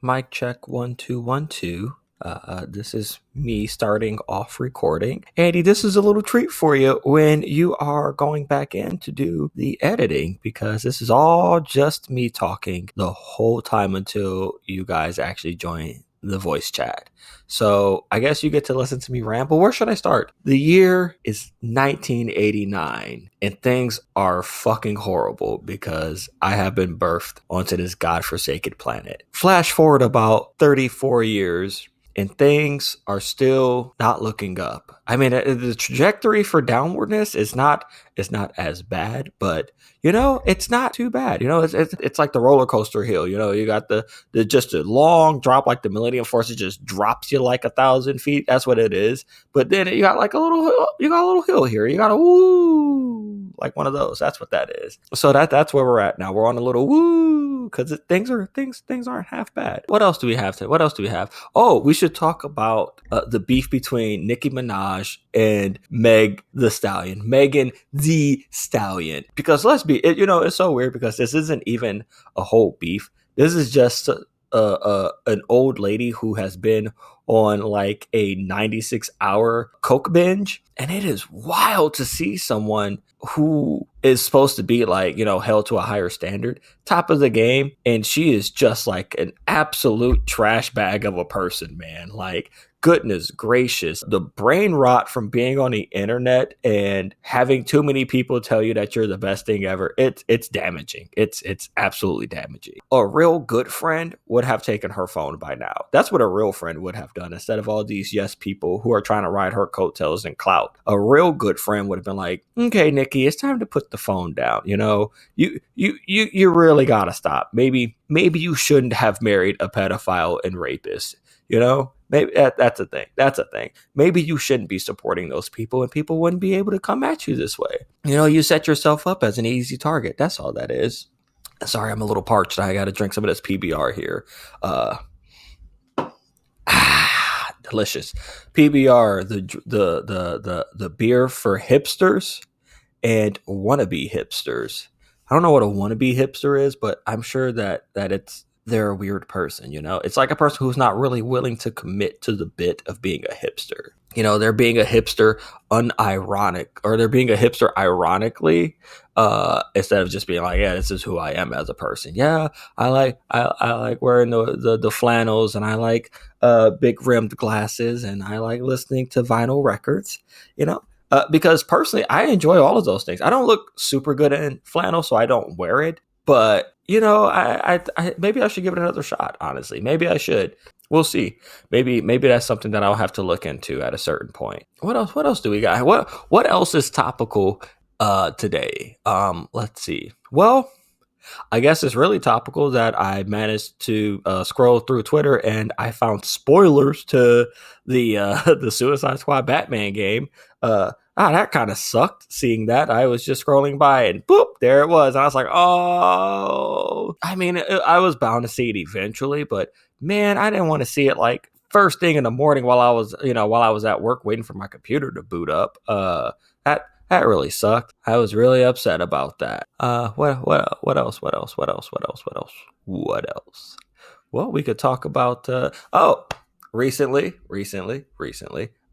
Mic check 1 2 1 2. This is me starting off recording. Andy, this is a little treat for you when you are going back in to do the editing because this is all just me talking the whole time until you guys actually join the voice chat. So I guess you get to listen to me ramble. Where should I start? The year is 1989 and things are fucking horrible because I have been birthed onto this godforsaken planet. Flash forward about 34 years and things are still not looking up. I mean, the trajectory for downwardness is not as bad, but it's not too bad. It's like the roller coaster hill. You got the just a long drop, like the Millennium Force. It just drops you like 1,000 feet. That's what it is. But then you got like a little hill here. You got a woo, like one of those. That's what that is. So that's where we're at now. We're on a little woo because things aren't half bad. What else do we have? Oh, we should talk about the beef between Nicki Minaj and Megan the Stallion. Because it's so weird because this isn't even a whole beef. This is just an old lady who has been on like a 96-hour coke binge, and it is wild to see someone who is supposed to be like held to a higher standard, top of the game, and she is just like an absolute trash bag of a person, man. Like, goodness gracious, the brain rot from being on the internet and having too many people tell you that you're the best thing ever. It's damaging. It's absolutely damaging. A real good friend would have taken her phone by now. That's what a real friend would have done instead of all these yes people who are trying to ride her coattails and clout. A real good friend would have been like, okay, Nikki, it's time to put the phone down. You really gotta stop. Maybe you shouldn't have married a pedophile and rapist. Maybe that's a thing. That's a thing. Maybe you shouldn't be supporting those people and people wouldn't be able to come at you this way. You set yourself up as an easy target. That's all that is. Sorry, I'm a little parched. I got to drink some of this PBR here. Delicious. PBR, the beer for hipsters and wannabe hipsters. I don't know what a wannabe hipster is, but I'm sure that they're a weird person. It's like a person who's not really willing to commit to the bit of being a hipster. They're being a hipster unironic, or they're being a hipster ironically, instead of just being like, yeah, this is who I am as a person. Yeah, I like wearing the flannels, and I like big rimmed glasses, and I like listening to vinyl records. Because personally, I enjoy all of those things. I don't look super good in flannel, so I don't wear it. But I maybe I should give it another shot. Honestly, maybe I should. We'll see. Maybe that's something that I'll have to look into at a certain point. What else do we got? What else is topical today? Let's see. Well, I guess it's really topical that I managed to scroll through Twitter and I found spoilers to the Suicide Squad Batman game. That kind of sucked seeing that. I was just scrolling by and boop, there it was. And I was like, oh, I mean, I was bound to see it eventually, but man, I didn't want to see it like first thing in the morning while I was at work waiting for my computer to boot up. That really sucked. I was really upset about that. What else? Well, we could talk about, recently,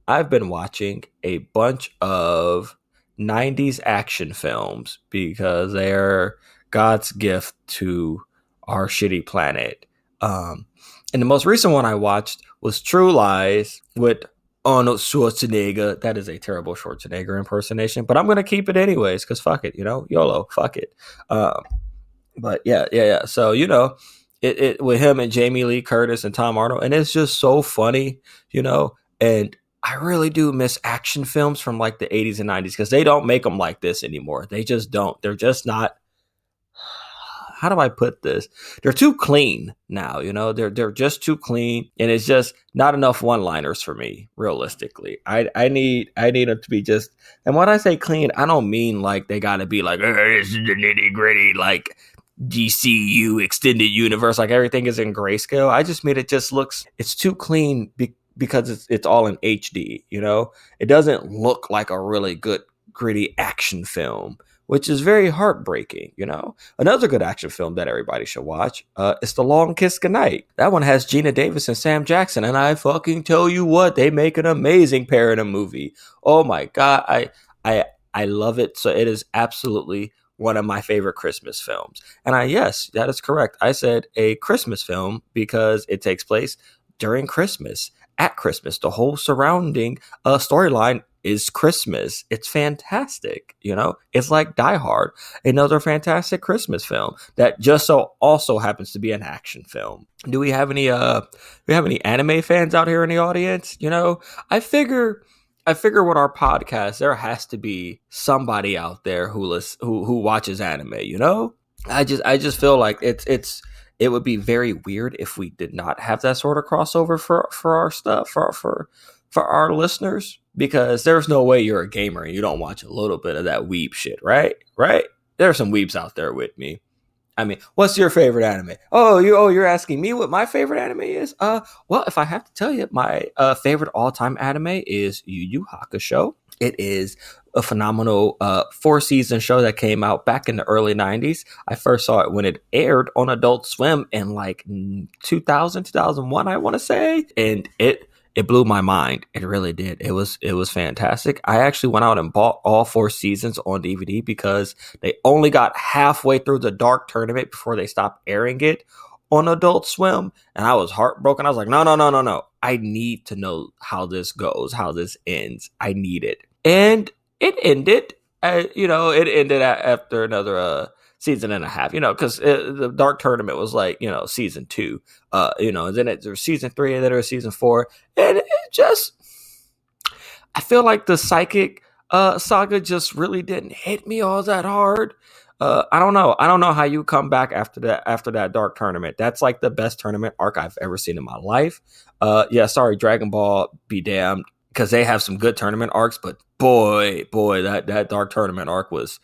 I've been watching a bunch of 90s action films because they're God's gift to our shitty planet. And the most recent one I watched was True Lies with Arnold Schwarzenegger. That is a terrible Schwarzenegger impersonation, but I'm going to keep it anyways because fuck it, YOLO, fuck it. But yeah. So, it with him and Jamie Lee Curtis and Tom Arnold, and it's just so funny, and I really do miss action films from like the 80s and 90s because they don't make them like this anymore. They just don't. They're just not. How do I put this? They're too clean now, they're just too clean, and it's just not enough one-liners for me, realistically. I need them to be just, and when I say clean, I don't mean like they gotta be like, this is the nitty-gritty, like DCU extended universe, like everything is in grayscale. I just mean it's too clean because it's all in HD, It doesn't look like a really good gritty action film, which is very heartbreaking, Another good action film that everybody should watch is The Long Kiss Goodnight. That one has Gina Davis and Sam Jackson, and I fucking tell you what, they make an amazing pair in a movie. Oh my God, I love it. So it is absolutely one of my favorite Christmas films. And yes, that is correct. I said a Christmas film because it takes place during Christmas, at Christmas. The whole surrounding storyline is Christmas. It's fantastic. It's like Die Hard, another fantastic Christmas film that just so also happens to be an action film. Do we have any anime fans out here in the audience? I figure with our podcast, there has to be somebody out there who watches anime. I just feel like it would be very weird if we did not have that sort of crossover for our stuff for our listeners, because there's no way you're a gamer and you don't watch a little bit of that weeb shit, right? There are some weebs out there with me. I mean, what's your favorite anime? You're asking me what my favorite anime is? Well, if I have to tell you, my favorite all-time anime is Yu Yu Hakusho. It is a phenomenal 4-season show that came out back in the early 90s. I first saw it when it aired on Adult Swim in like 2001, I want to say. And it blew my mind. It really did. It was fantastic. I actually went out and bought all 4 seasons on DVD because they only got halfway through the Dark Tournament before they stopped airing it on Adult Swim. And I was heartbroken. I was like, no. I need to know how this goes, how this ends. I need it. And it ended. It ended after another season and a half, because the Dark Tournament was like, season 2, and then there's season 3, and then there's season 4, and I feel like the Psychic saga just really didn't hit me all that hard. I don't know how you come back after that Dark Tournament. That's like the best tournament arc I've ever seen in my life. Sorry, Dragon Ball be damned, because they have some good tournament arcs, but boy, that Dark Tournament arc was,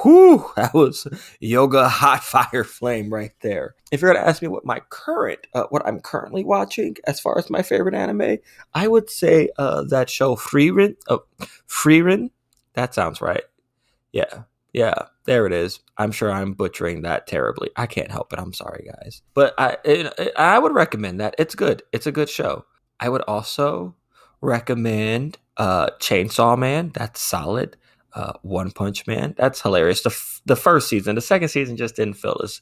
that was yoga hot fire flame right there. If you're gonna ask me what I'm currently watching as far as my favorite anime, I would say that show Frieren. That sounds right. Yeah, there it is. I'm sure I'm butchering that terribly. I can't help it. I'm sorry, guys. But I would recommend that. It's good. It's a good show. I would also recommend Chainsaw Man. That's solid. One Punch Man. That's hilarious. The first season, the second season just didn't feel as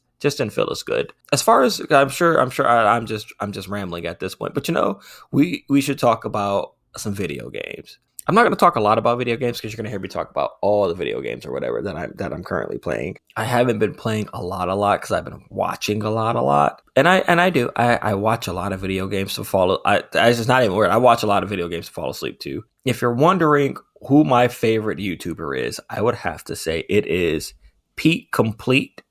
good. As far as I'm just rambling at this point. But we should talk about some video games. I'm not going to talk a lot about video games because you're going to hear me talk about all the video games or whatever that I'm currently playing. I haven't been playing a lot because I've been watching a lot. And I watch a lot of video games to follow. It's just not even weird. I watch a lot of video games to fall asleep too. If you're wondering who my favorite YouTuber is, I would have to say it is Pete Complete.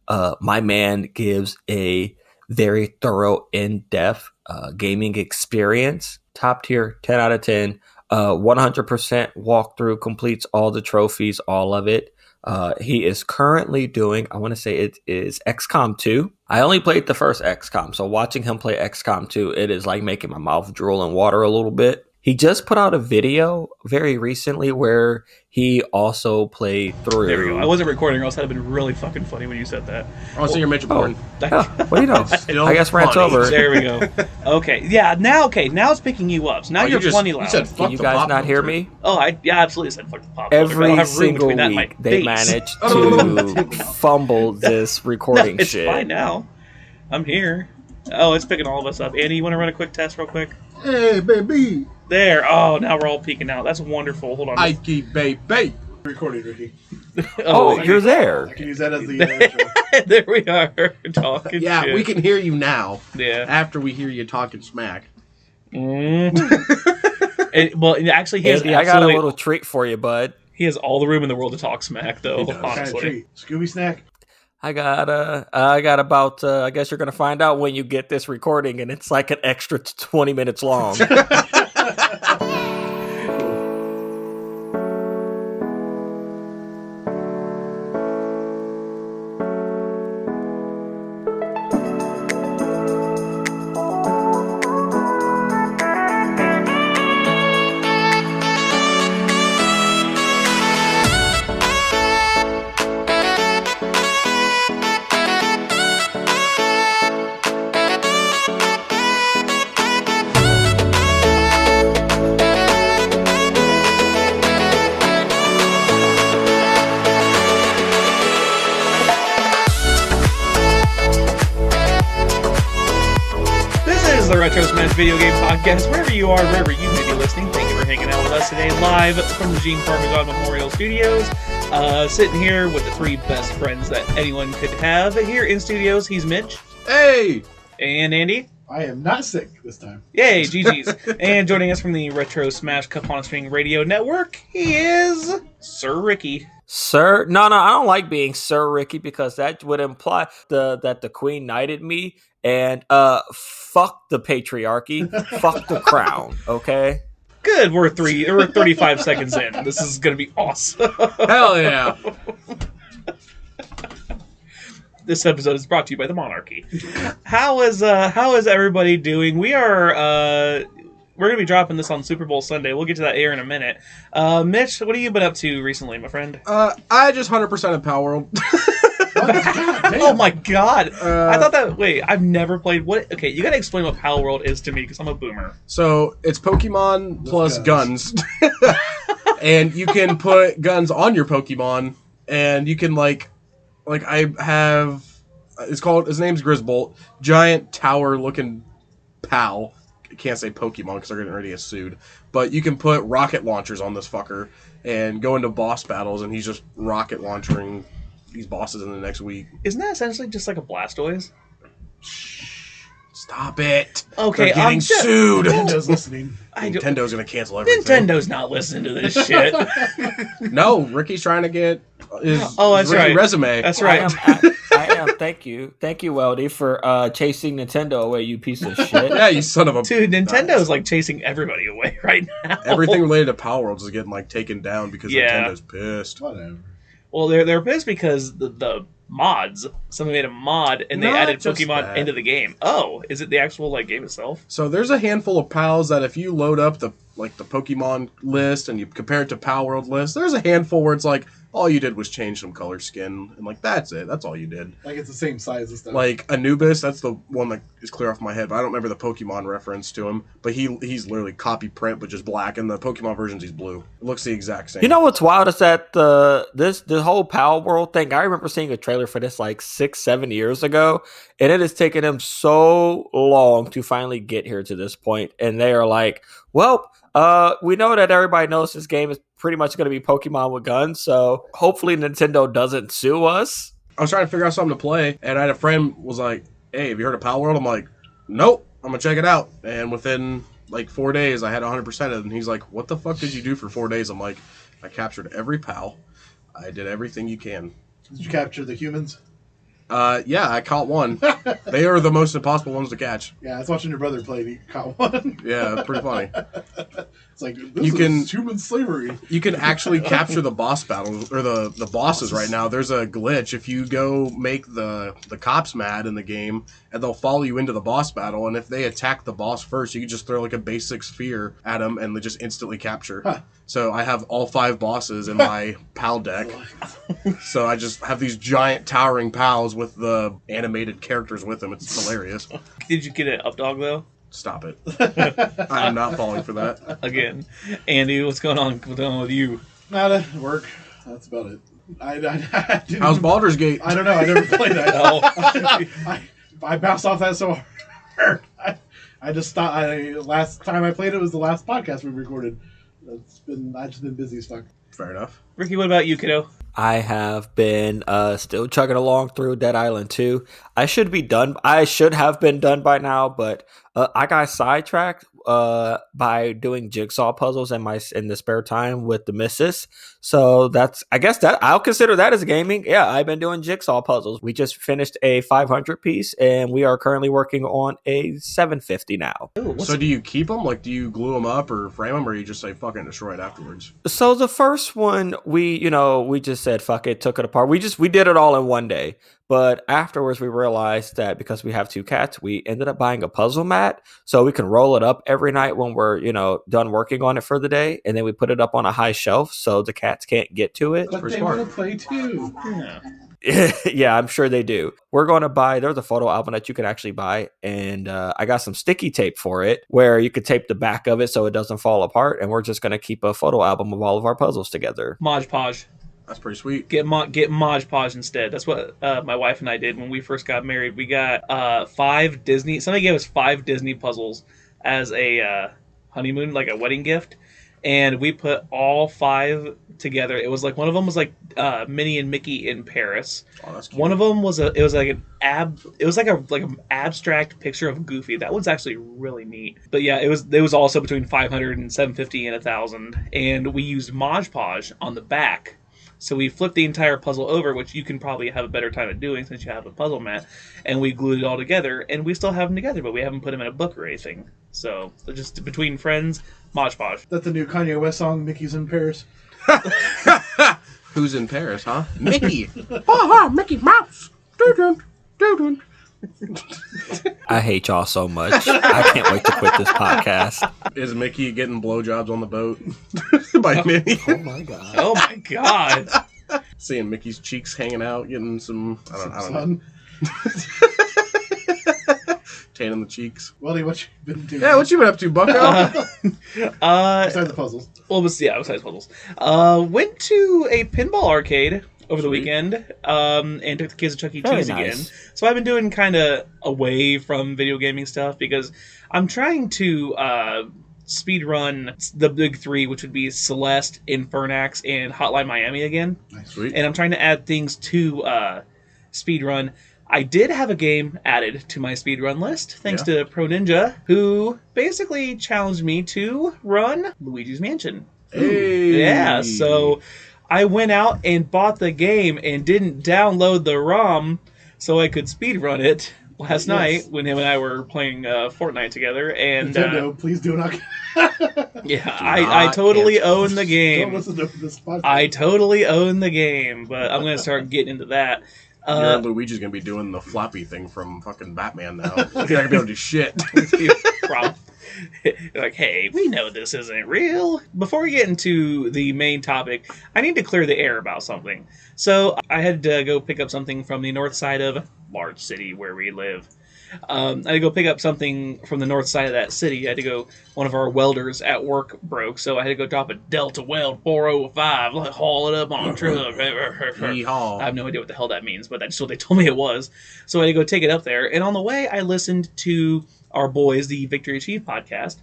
My man gives a very thorough, in-depth gaming experience. Top tier, 10 out of 10. 100% walkthrough, completes all the trophies, all of it. He is currently doing, I want to say it is XCOM 2. I only played the first XCOM, so watching him play XCOM 2, it is like making my mouth drool and water a little bit. He just put out a video very recently where he also played through. There we go. I wasn't recording, or else that'd have been really fucking funny when you said that. So you're Mitch Born. Yeah, what do you know? I guess rant's over. There we go. Okay, yeah, now it's picking you up. So now you're plenty loud. You said, can you guys not hear me? Oh, I absolutely said fuck the pop. Every single week they managed to fumble this recording it's shit. It's fine now. I'm here. Oh, it's picking all of us up. Andy, you want to run a quick test real quick? Hey, baby. There. Oh, now we're all peeking out. That's wonderful. Hold on. Ike, baby. Recording, Ricky. You're there. I can use that as the intro. There we are, talking shit. We can hear you now. Yeah. After we hear you talking smack. Actually, he has Andy, I got a little treat for you, bud. He has all the room in the world to talk smack, though, honestly. What kind of treat? Scooby snack? I got about, I guess you're going to find out when you get this recording, and it's like an extra 20 minutes long. is the Retro Smash Video Game Podcast. Wherever you are, wherever you may be listening, thank you for hanging out with us today, live from the Gene Parmesan Memorial Studios. Sitting here with the three best friends that anyone could have. Here in studios, he's Mitch. Hey! And Andy. I am not sick this time. Yay, GG's. And joining us from the Retro Smash Cup on a String Radio Network, he is Sir Ricky. Sir? No, I don't like being Sir Ricky because that would imply that the Queen knighted me. And fuck the patriarchy, fuck the crown, okay? Good, we're 35 seconds in. This is gonna be awesome. Hell yeah! This episode is brought to you by the Monarchy. How is everybody doing? We're gonna be dropping this on Super Bowl Sunday. We'll get to that air in a minute. Mitch, what have you been up to recently, my friend? I just 100% of Power World. Oh my god! I thought that. Wait, I've never played. What? Okay, you gotta explain what Power World is to me because I'm a boomer. So it's Pokemon plus guns, and you can put guns on your Pokemon, and you can like I have. It's called. His name's Grizzbolt. Giant tower-looking pal. I can't say Pokemon because they're getting ready to get sued. But you can put rocket launchers on this fucker and go into boss battles, and he's just rocket launchering these bosses in the next week. Isn't that essentially just like a Blastoise? Stop it. Okay, they're getting sued. Nintendo's listening. Nintendo's going to cancel everything. Nintendo's not listening to this shit. No, Ricky's trying to get his, that's Ricky right. resume. That's right. I am. Thank you, Weldy, for chasing Nintendo away, you piece of shit. Yeah, you son of a... Dude, Nintendo's like chasing everybody away right now. Everything related to Power Worlds is getting like taken down because Yeah. Nintendo's pissed. Whatever. Well, they're pissed because the mods. Somebody made a mod and they Not added just Pokemon that. into the game. Oh, is it the actual like game itself? So there's a handful of pals that if you load up the Pokemon list and you compare it to Power World list, there's a handful where it's like all you did was change some color skin and like that's it. That's all you did. Like it's the same size and stuff. Like Anubis, that's the one that is clear off my head, but I don't remember the Pokemon reference to him. But he's literally copy print, but just black. And the Pokemon versions, he's blue. It looks the exact same. You know what's wild is that the whole Power World thing. I remember seeing a trailer for this like 6-7 years ago, and it has taken them so long to finally get here to this point. And they are like, well, we know that everybody knows this game is pretty much going to be Pokemon with guns, so hopefully Nintendo doesn't sue us. I was trying to figure out something to play, and I had a friend was like, hey, have you heard of Power World? I'm like, nope, I'm going to check it out. And within like 4 days, I had 100% of it, and he's like, what the fuck did you do for 4 days? I'm like, I captured every pal. I did everything you can. Did you capture the humans? Yeah, I caught one. They are the most impossible ones to catch. Yeah, I was watching your brother play and he caught one. Yeah, pretty funny. It's like, this is human slavery. You can actually capture the boss battles, or the bosses right now. There's a glitch. If you go make the cops mad in the game, and they'll follow you into the boss battle, and if they attack the boss first, you can just throw like a basic sphere at them, and they just instantly capture. Huh. So I have all 5 bosses in my pal deck. So I just have these giant towering pals with the animated characters with them. It's hilarious. Did you get it up dog though? Stop it. I am not falling for that. Again, Andy, what's going on with you? Nada, work. That's about it. I didn't, How's Baldur's Gate? I don't know. I never played that. Oh. I bounced off that so hard. I just stopped. Last time I played it was the last podcast we recorded. I've just been busy as fuck. Fair enough. Ricky, what about you, kiddo? I have been still chugging along through Dead Island 2. I should have been done by now, but I got sidetracked by doing jigsaw puzzles in the spare time with the missus. So I guess I'll consider that as gaming. Yeah, I've been doing jigsaw puzzles. We just finished a 500 piece, and we are currently working on a 750 now. Ooh, So do you keep them? Like, do you glue them up or frame them, or you just say fucking destroy it afterwards? So the first one, we just said fuck it, took it apart. We did it all in one day. But afterwards, we realized that because we have 2 cats, we ended up buying a puzzle mat so we can roll it up every night when we're, done working on it for the day. And then we put it up on a high shelf so the cats can't get to it. But they want to play too. Yeah. Yeah, I'm sure they do. We're going to buy, there's a photo album that you can actually buy. And I got some sticky tape for it where you could tape the back of it so it doesn't fall apart. And we're just going to keep a photo album of all of our puzzles together. Mod Podge. That's pretty sweet. Get Mod Podge instead. That's what my wife and I did when we first got married. We got 5 Disney. Somebody gave us 5 Disney puzzles as a honeymoon, like a wedding gift, and we put all 5 together. It was like one of them was like Minnie and Mickey in Paris. Oh, that's cute. One of them was like an abstract picture of Goofy. That one's actually really neat. But yeah, it was also between 500 and 750 and 1,000, and we used Mod Podge on the back. So we flipped the entire puzzle over, which you can probably have a better time at doing since you have a puzzle mat, and we glued it all together, and we still have them together, but we haven't put them in a book or anything. So just between friends, Mod Podge. That's the new Kanye West song, Mickey's in Paris. Who's in Paris, huh? Mickey. Oh, Mickey Mouse. Doo-doo, doo-doo. I hate y'all so much. I can't wait to quit this podcast. Is Mickey getting blowjobs on the boat by Minnie? Oh my god. Oh my god. Seeing Mickey's cheeks hanging out, getting some, I don't know. Son. Tanning the cheeks. Welly, what you been doing? Yeah, what you been up to, Bucko? Besides the puzzles. Well, besides puzzles. Went to a pinball arcade over the weekend, and took the kids to Chuck E. Very Cheese nice. again. So I've been doing kind of away from video gaming stuff because I'm trying to speed run the big 3, which would be Celeste, Infernax, and Hotline Miami again. Sweet. And I'm trying to add things to speed run. I did have a game added to my speedrun list, thanks to Pro Ninja, who basically challenged me to run Luigi's Mansion. Hey. Yeah, so I went out and bought the game and didn't download the ROM so I could speedrun it last night when him and I were playing Fortnite together. And Nintendo, please do not. yeah, I totally own the Don't game. listen to this podcast. I totally own the game, but I'm going to start getting into that. Your Luigi's gonna be doing the floppy thing from fucking Batman now. He's not gonna be able to do shit. Problem. Like, hey, we know this isn't real. Before we get into the main topic, I need to clear the air about something. So I had to go pick up something from the north side of large city where we live. I had to go pick up something from the north side of that city. I had to go, one of our welders at work broke, so I had to go drop a Delta Weld 405, haul it up on a truck. Yeehaw. I have no idea what the hell that means, but that's what they told me it was. So I had to go take it up there, and on the way, I listened to our boys, the Victory Achieved podcast.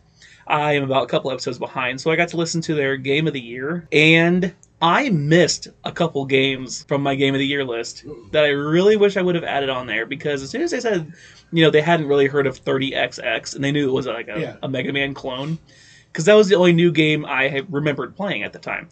I am about a couple episodes behind, so I got to listen to their Game of the Year, and I missed a couple games from my Game of the Year list that I really wish I would have added on there, because as soon as they said, they hadn't really heard of 30XX, and they knew it was like a Mega Man clone, because that was the only new game I had remembered playing at the time.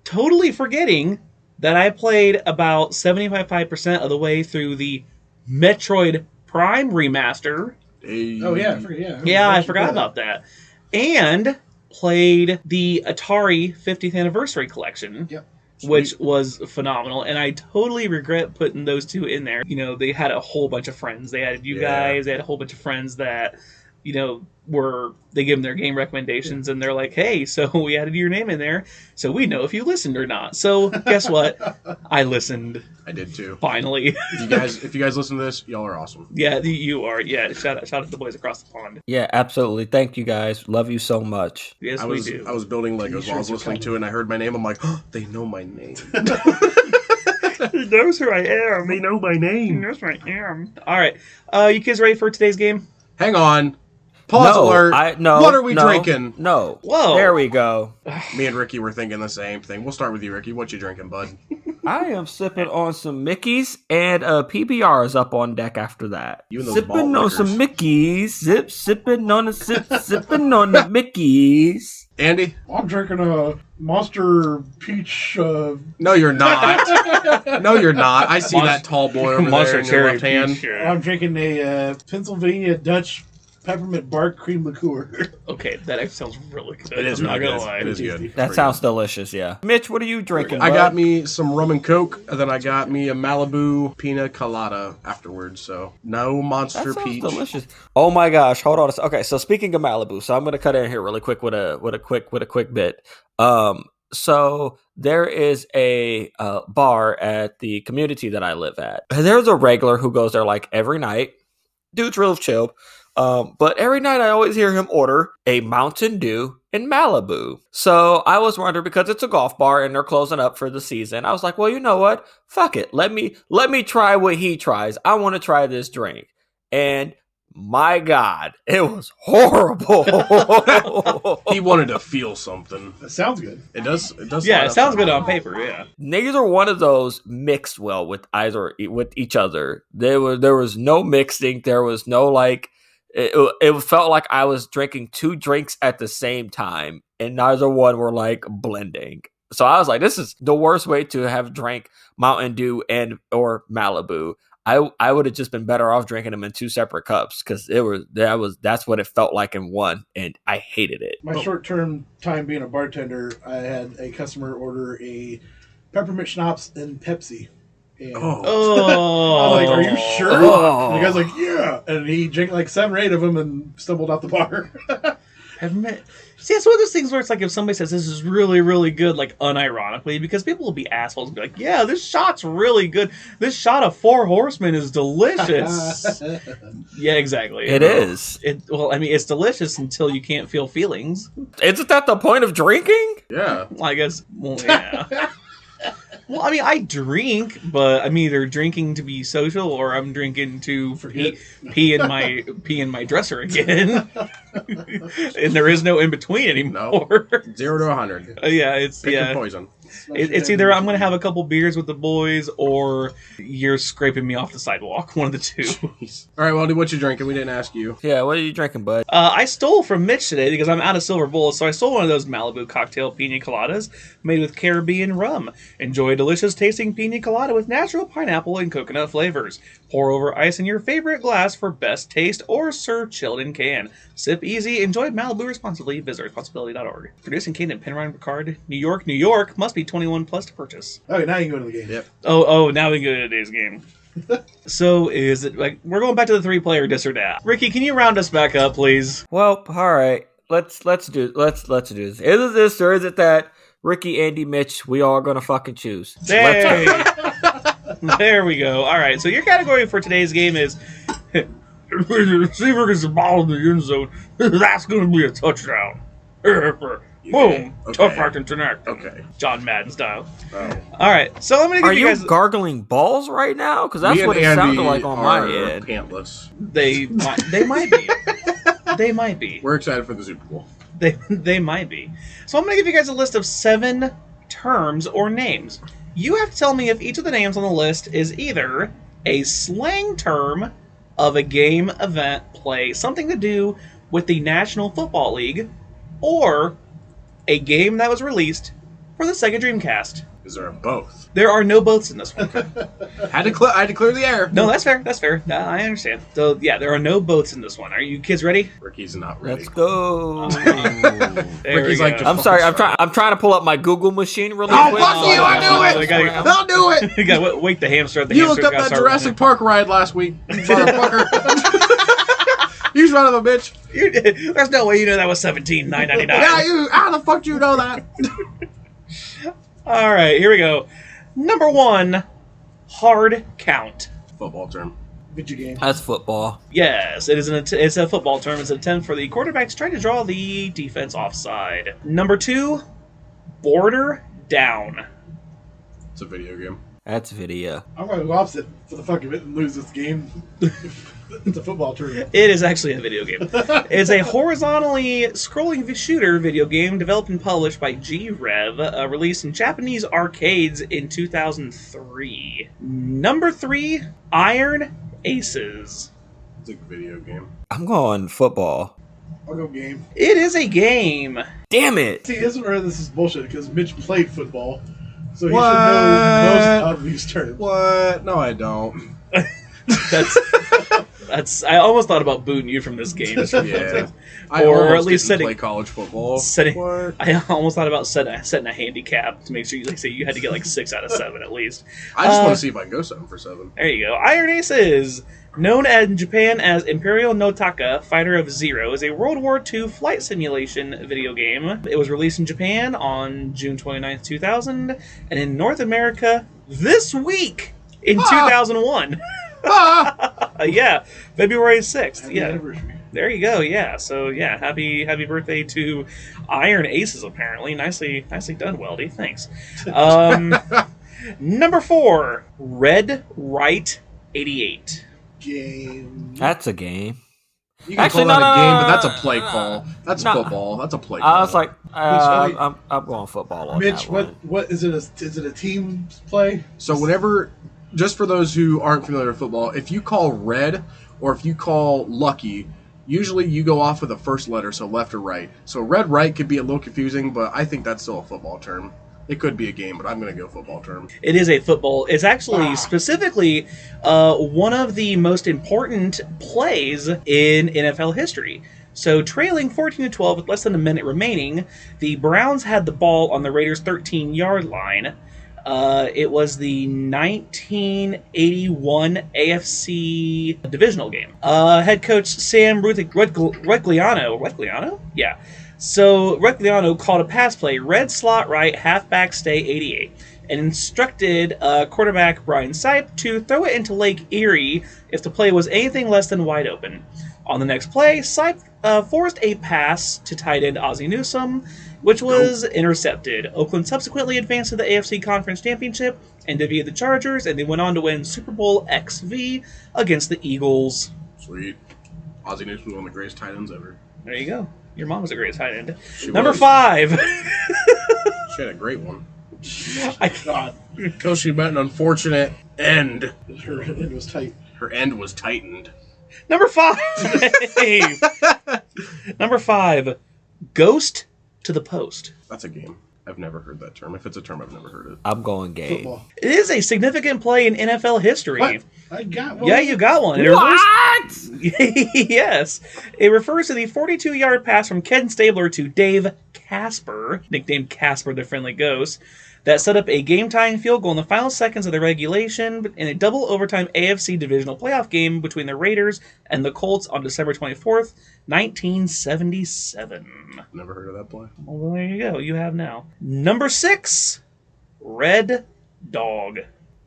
Totally forgetting that I played about 75% of the way through the Metroid Prime remaster. Hey. Oh yeah, I forget. Yeah, I forgot about that. And played the Atari 50th Anniversary Collection, Yep. which was phenomenal. And I totally regret putting those two in there. They had a whole bunch of friends. They added you guys. They had a whole bunch of friends that, they give them their game recommendations, and they're like, hey, so we added your name in there, so we know if you listened or not. So guess what? I listened. I did too. Finally. If you guys listen to this, y'all are awesome. Yeah, you are. Yeah, shout out to the boys across the pond. Yeah, absolutely. Thank you guys. Love you so much. Yes, I we was do. I was building Legos while I was listening to it, and I heard my name. I'm like, oh, they know my name. He knows who I am. They know my name. He knows who I am. All right. You kids ready for today's game? Hang on. Pause alert. What are we drinking? No. Whoa. There we go. Me and Ricky were thinking the same thing. We'll start with you, Ricky. What you drinking, bud? I am sipping on some Mickeys, and PBR is up on deck after that. You and those sipping malt on some liquors. Mickeys. Sipping on the Mickeys. Andy? I'm drinking a Monster Peach. No, you're not. No, you're not. I see that tall boy over there in your left hand. I'm drinking a Pennsylvania Dutch peppermint bark cream liqueur. Okay, that actually sounds really good. It is I'm really not gonna good. lie. It is good. That sounds delicious, yeah. Mitch, what are you drinking, I bud? got me some rum and coke, and then I got me a Malibu pina colada afterwards. So no Monster That sounds Peach. delicious. Oh my gosh, hold on. Okay, so speaking of Malibu, so I'm gonna cut in here really quick with a quick bit. So there is a bar at the community that I live at. There's a regular who goes there like every night. Dude's real chill. But every night I always hear him order a Mountain Dew in Malibu. So I was wondering, because it's a golf bar and they're closing up for the season, I was like, well, you know what? Fuck it. Let me try what he tries. I want to try this drink. And my God, it was horrible. He wanted to feel something. That sounds good. It does. Yeah, it sounds good on paper. Yeah. Neither one of those mixed well with each other. There was no mixing. There was no like. It felt like I was drinking two drinks at the same time, and neither one were like blending. So I was like, this is the worst way to have drank Mountain Dew or Malibu. I would have just been better off drinking them in two separate cups, because that's what it felt like in one, and I hated it. My short-term time being a bartender, I had a customer order a peppermint schnapps and Pepsi. And I'm like, are you sure? And the guy's like, yeah. And he drank like 7 or 8 of them and stumbled out the bar. See, it's one of those things where it's like if somebody says this is really, really good, like unironically, because people will be assholes and be like, yeah, this shot's really good. This shot of Four Horsemen is delicious. Yeah, exactly. It is. Well, I mean, it's delicious until you can't feel feelings. Isn't that the point of drinking? Yeah. Well, I guess, well, yeah. Well, I mean, I drink, but I'm either drinking to be social or I'm drinking to pee in my dresser again. And there is no in between anymore. No. 0 to 100. Yeah, it's Pick your poison. It's either I'm going to have a couple beers with the boys or you're scraping me off the sidewalk. One of the two. Jeez. All right, Waldy, what you drinking? We didn't ask you. Yeah, what are you drinking, bud? I stole from Mitch today because I'm out of silver bullets, so I stole one of those Malibu cocktail pina coladas made with Caribbean rum. Enjoy a delicious tasting pina colada with natural pineapple and coconut flavors. Pour over ice in your favorite glass for best taste, or serve chilled in can. Sip easy. Enjoy Malibu responsibly. Visit responsibility.org. Producing Kane and Penryn Picard, New York, New York. Must be 21 plus to purchase. Okay, now you can go to the game. Yep. Oh, now we can go to today's game. So is it like we're going back to the 3-player dis or dat? Ricky, can you round us back up, please? Well, all right. Let's do this. Is it this or is it that? Ricky, Andy, Mitch, we all gonna fucking choose. Hey! There we go. All right. So your category for today's game is the receiver gets the ball in the end zone. That's going to be a touchdown. Boom. Okay. Tough acting connect. Okay. John Madden style. Oh. All right. So I'm going to Are give you you guys. gargling balls right now? Because that's Me what and it sounded Andy like on my are end. Pantless. They might be. They might be. We're excited for the Super Bowl. They might be. So I'm going to give you guys a list of 7 terms or names. You have to tell me if each of the names on the list is either a slang term of a game, event, play, something to do with the National Football League, or a game that was released for the Sega Dreamcast. Is there a both? There are no boths in this one. I had to clear the air. No, that's fair. That's fair. No, I understand. So, yeah, there are no boths in this one. Are you kids ready? Ricky's not ready. Let's go. Ricky's like, I'm sorry. I'm trying to pull up my Google machine really quick. Fuck you! I knew it. I'll do it. You gotta wake the hamster. The You hamster looked up that Jurassic Park ride last week, motherfucker. You son of a bitch. There's no way you know that was $17,999. Yeah, how the fuck do you know that? All right, here we go. Number 1, hard count. Football term. Video game. That's football. Yes, it is it's a football term. It's an attempt for the quarterback to try to draw the defense offside. Number 2, border down. It's a video game. That's video. I'm going to go opposite for the fuck of it and lose this game. It's a football tournament. It is actually a video game. It's a horizontally scrolling shooter video game developed and published by G-Rev, released in Japanese arcades in 2003. Number 3, Iron Aces. It's a video game. I'm going football. I'll go game. It is a game. Damn it. See, this is bullshit because Mitch played football. So he should know most of these terms. What? No, I don't. That's. I almost thought about booting you from this game. Yeah. Or at least play college football. I almost thought about setting a handicap to make sure you had to get like 6 out of 7 at least. I just want to see if I can go 7 for 7. There you go. Iron Aces, known in Japan as Imperial Notaka Fighter of Zero, is a World War II flight simulation video game. It was released in Japan on June 29th, 2000, and in North America this week in 2001. Yeah, February 6th. Happy Yeah. anniversary. There you go. Yeah. So yeah, happy birthday to Iron Aces. Apparently, nicely done, Weldy. Thanks. Number 4, Red Right 88. Game. That's a game. You can Actually, call that no, a game, no, but that's a no, play no, call. That's no. football. That's a play call. I was like, Mitch, I'm going football on Mitch, that one. what is it? Is it a team play? So whenever, just for those who aren't familiar with football, if you call red or if you call lucky, usually you go off with the first letter, so left or right. So red right could be a little confusing, but I think that's still a football term. It could be a game, but I'm going to go football term. It is a football. It's actually specifically one of the most important plays in NFL history. So trailing 14-12 with less than a minute remaining, the Browns had the ball on the Raiders' 13-yard line. It was the 1981 AFC divisional game. Head coach Sam Regliano? Yeah. So Regliano called a pass play, red slot right, halfback stay 88, and instructed quarterback Brian Sipe to throw it into Lake Erie if the play was anything less than wide open. On the next play, Sipe forced a pass to tight end Ozzie Newsome, which was intercepted. Oakland subsequently advanced to the AFC Conference Championship and defeated the Chargers, and they went on to win Super Bowl XV against the Eagles. Sweet. Ozzie Newsome was one of the greatest tight ends ever. There you go. Your mom was a great tight end. She Number was. 5. She had a great one. God, Until she met an unfortunate end. her end was tight. Her end was tightened. Number 5. Number 5. Ghost to the post. That's a game. I've never heard that term. If it's a term, I've never heard it. I'm going game. Football. It is a significant play in NFL history. What? I got one. Yeah, you got one. What? Yes. It refers to the 42-yard pass from Ken Stabler to Dave Casper, nicknamed Casper the Friendly Ghost, that set up a game-tying field goal in the final seconds of the regulation in a double overtime AFC divisional playoff game between the Raiders and the Colts on December 24th, 1977. Never heard of that play. Well, there you go. You have now. Number 6, Red Dog.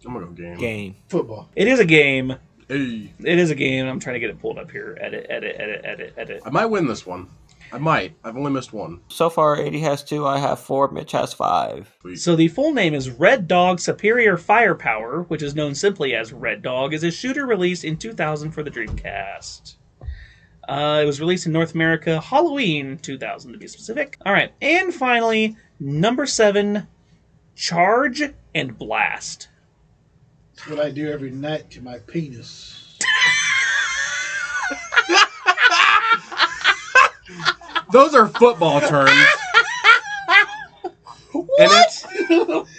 I'm going to go game. Game. Football. It is a game. Hey. It is a game. I'm trying to get it pulled up here. Edit. I might win this one. I might. I've only missed one. So far, 80 has 2. I have 4. Mitch has 5. Sweet. So the full name is Red Dog Superior Firepower, which is known simply as Red Dog, is a shooter released in 2000 for the Dreamcast. It was released in North America Halloween 2000 to be specific. All right, and finally, number 7, Charge and Blast. That's what I do every night to my penis. Those are football terms. What? What?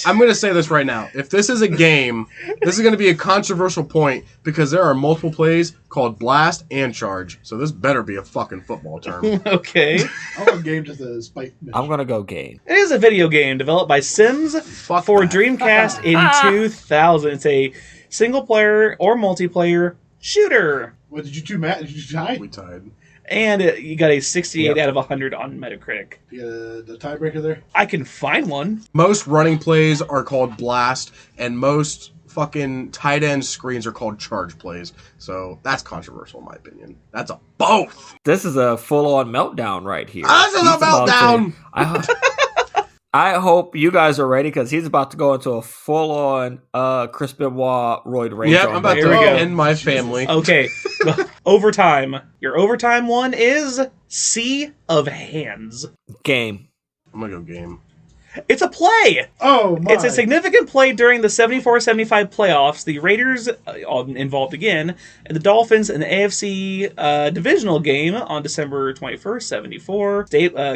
I'm going to say this right now. If this is a game, this is going to be a controversial point because there are multiple plays called blast and charge. So this better be a fucking football term. Okay. I want game just to spite Mitch. I'm going to go game. It is a video game developed by Sims Fuck for that. Dreamcast in 2000. It's a single-player or multiplayer shooter. What did you do, Matt? Did you tie? We tied. And you got a 68 Yep. out of 100 on Metacritic. The tiebreaker there? I can find one. Most running plays are called blast, and most fucking tight end screens are called charge plays. So that's controversial in my opinion. That's a both. This is a full-on meltdown right here. This is a He's about meltdown. I hope you guys are ready because he's about to go into a full-on Chris Benoit roid rage. Yep, on I'm about that. to Here we go. end my family. Okay. Overtime. Your overtime one is Sea of Hands. Game. I'm gonna go game. It's a play. Oh, my. It's a significant play during the 74-75 playoffs. The Raiders involved again, and the Dolphins in the AFC divisional game on December 21st, 74.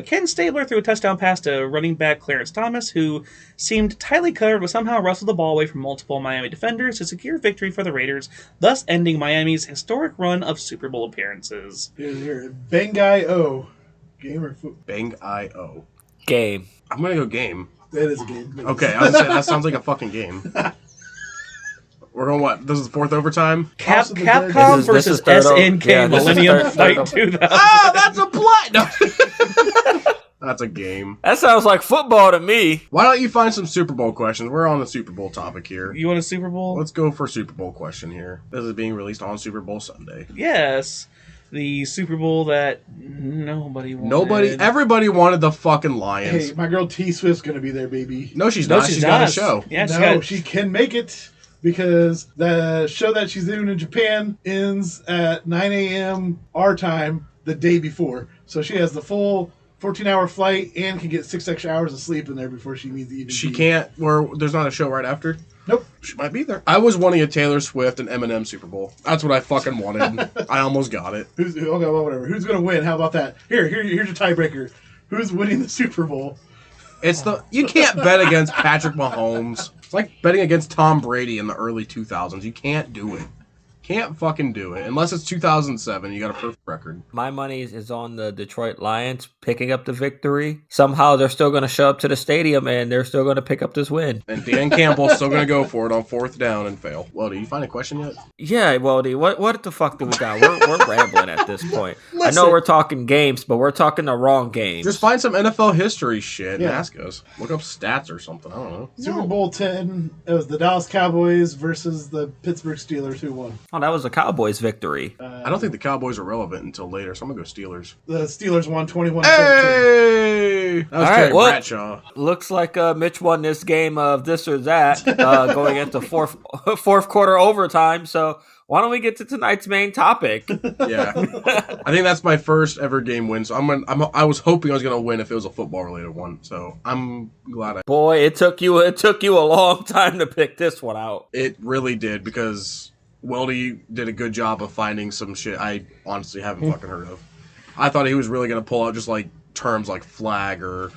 Ken Stabler threw a touchdown pass to running back Clarence Thomas, who seemed tightly covered but somehow wrestled the ball away from multiple Miami defenders to secure victory for the Raiders, thus ending Miami's historic run of Super Bowl appearances. Here. Bengai O. Game or football? Bang I-O. Game. I'm gonna go game. That is a game. Okay, I was gonna say, that sounds like a fucking game. We're going what? This is the fourth overtime? House of the Capcom This versus is third SNK yeah, this is Millennium third Fight over. 2000. Ah, that's a play! No. That's a game. That sounds like football to me. Why don't you find some Super Bowl questions? We're on the Super Bowl topic here. You want a Super Bowl? Let's go for Super Bowl question here. This is being released on Super Bowl Sunday. Yes. the Super Bowl that nobody wanted. Everybody wanted the fucking Lions. Hey, my girl T Swift's gonna be there, baby. No, she's not. She's got a show. Yeah, she can make it because the show that she's doing in Japan ends at 9 a.m. our time the day before. So she has the full 14-hour flight and can get 6 extra hours of sleep in there before she needs to even. She can't. There's not a show right after. Nope. She might be there. I was wanting a Taylor Swift and Eminem Super Bowl. That's what I fucking wanted. I almost got it. Okay, well, whatever. Who's gonna win? How about that? Here's your tiebreaker. Who's winning the Super Bowl? You can't bet against Patrick Mahomes. It's like betting against Tom Brady in the early 2000s. You can't do it. Can't fucking do it. Unless it's 2007, you got a perfect record. My money is on the Detroit Lions picking up the victory. Somehow they're still going to show up to the stadium and they're still going to pick up this win. And Dan Campbell's still going to go for it on 4th down and fail. Well, do you find a question yet? Yeah, Weldy, what the fuck do we got? We're rambling at this point. I know we're talking games, but we're talking the wrong games. Just find some NFL history shit and ask us. Look up stats or something. I don't know. Super Bowl 10, it was the Dallas Cowboys versus the Pittsburgh Steelers who won. Oh, that was a Cowboys victory. I don't think the Cowboys are relevant until later, so I'm going to go Steelers. The Steelers won 21-17. Hey! That was Terry Bradshaw. Looks like Mitch won this game of this or that going into fourth quarter overtime, so why don't we get to tonight's main topic? Yeah. I think that's my first ever game win, so I was hoping I was going to win if it was a football-related one, so I'm glad Boy, it took you a long time to pick this one out. It really did, because Weldy did a good job of finding some shit I honestly haven't fucking heard of. I thought he was really going to pull out just like terms like flag or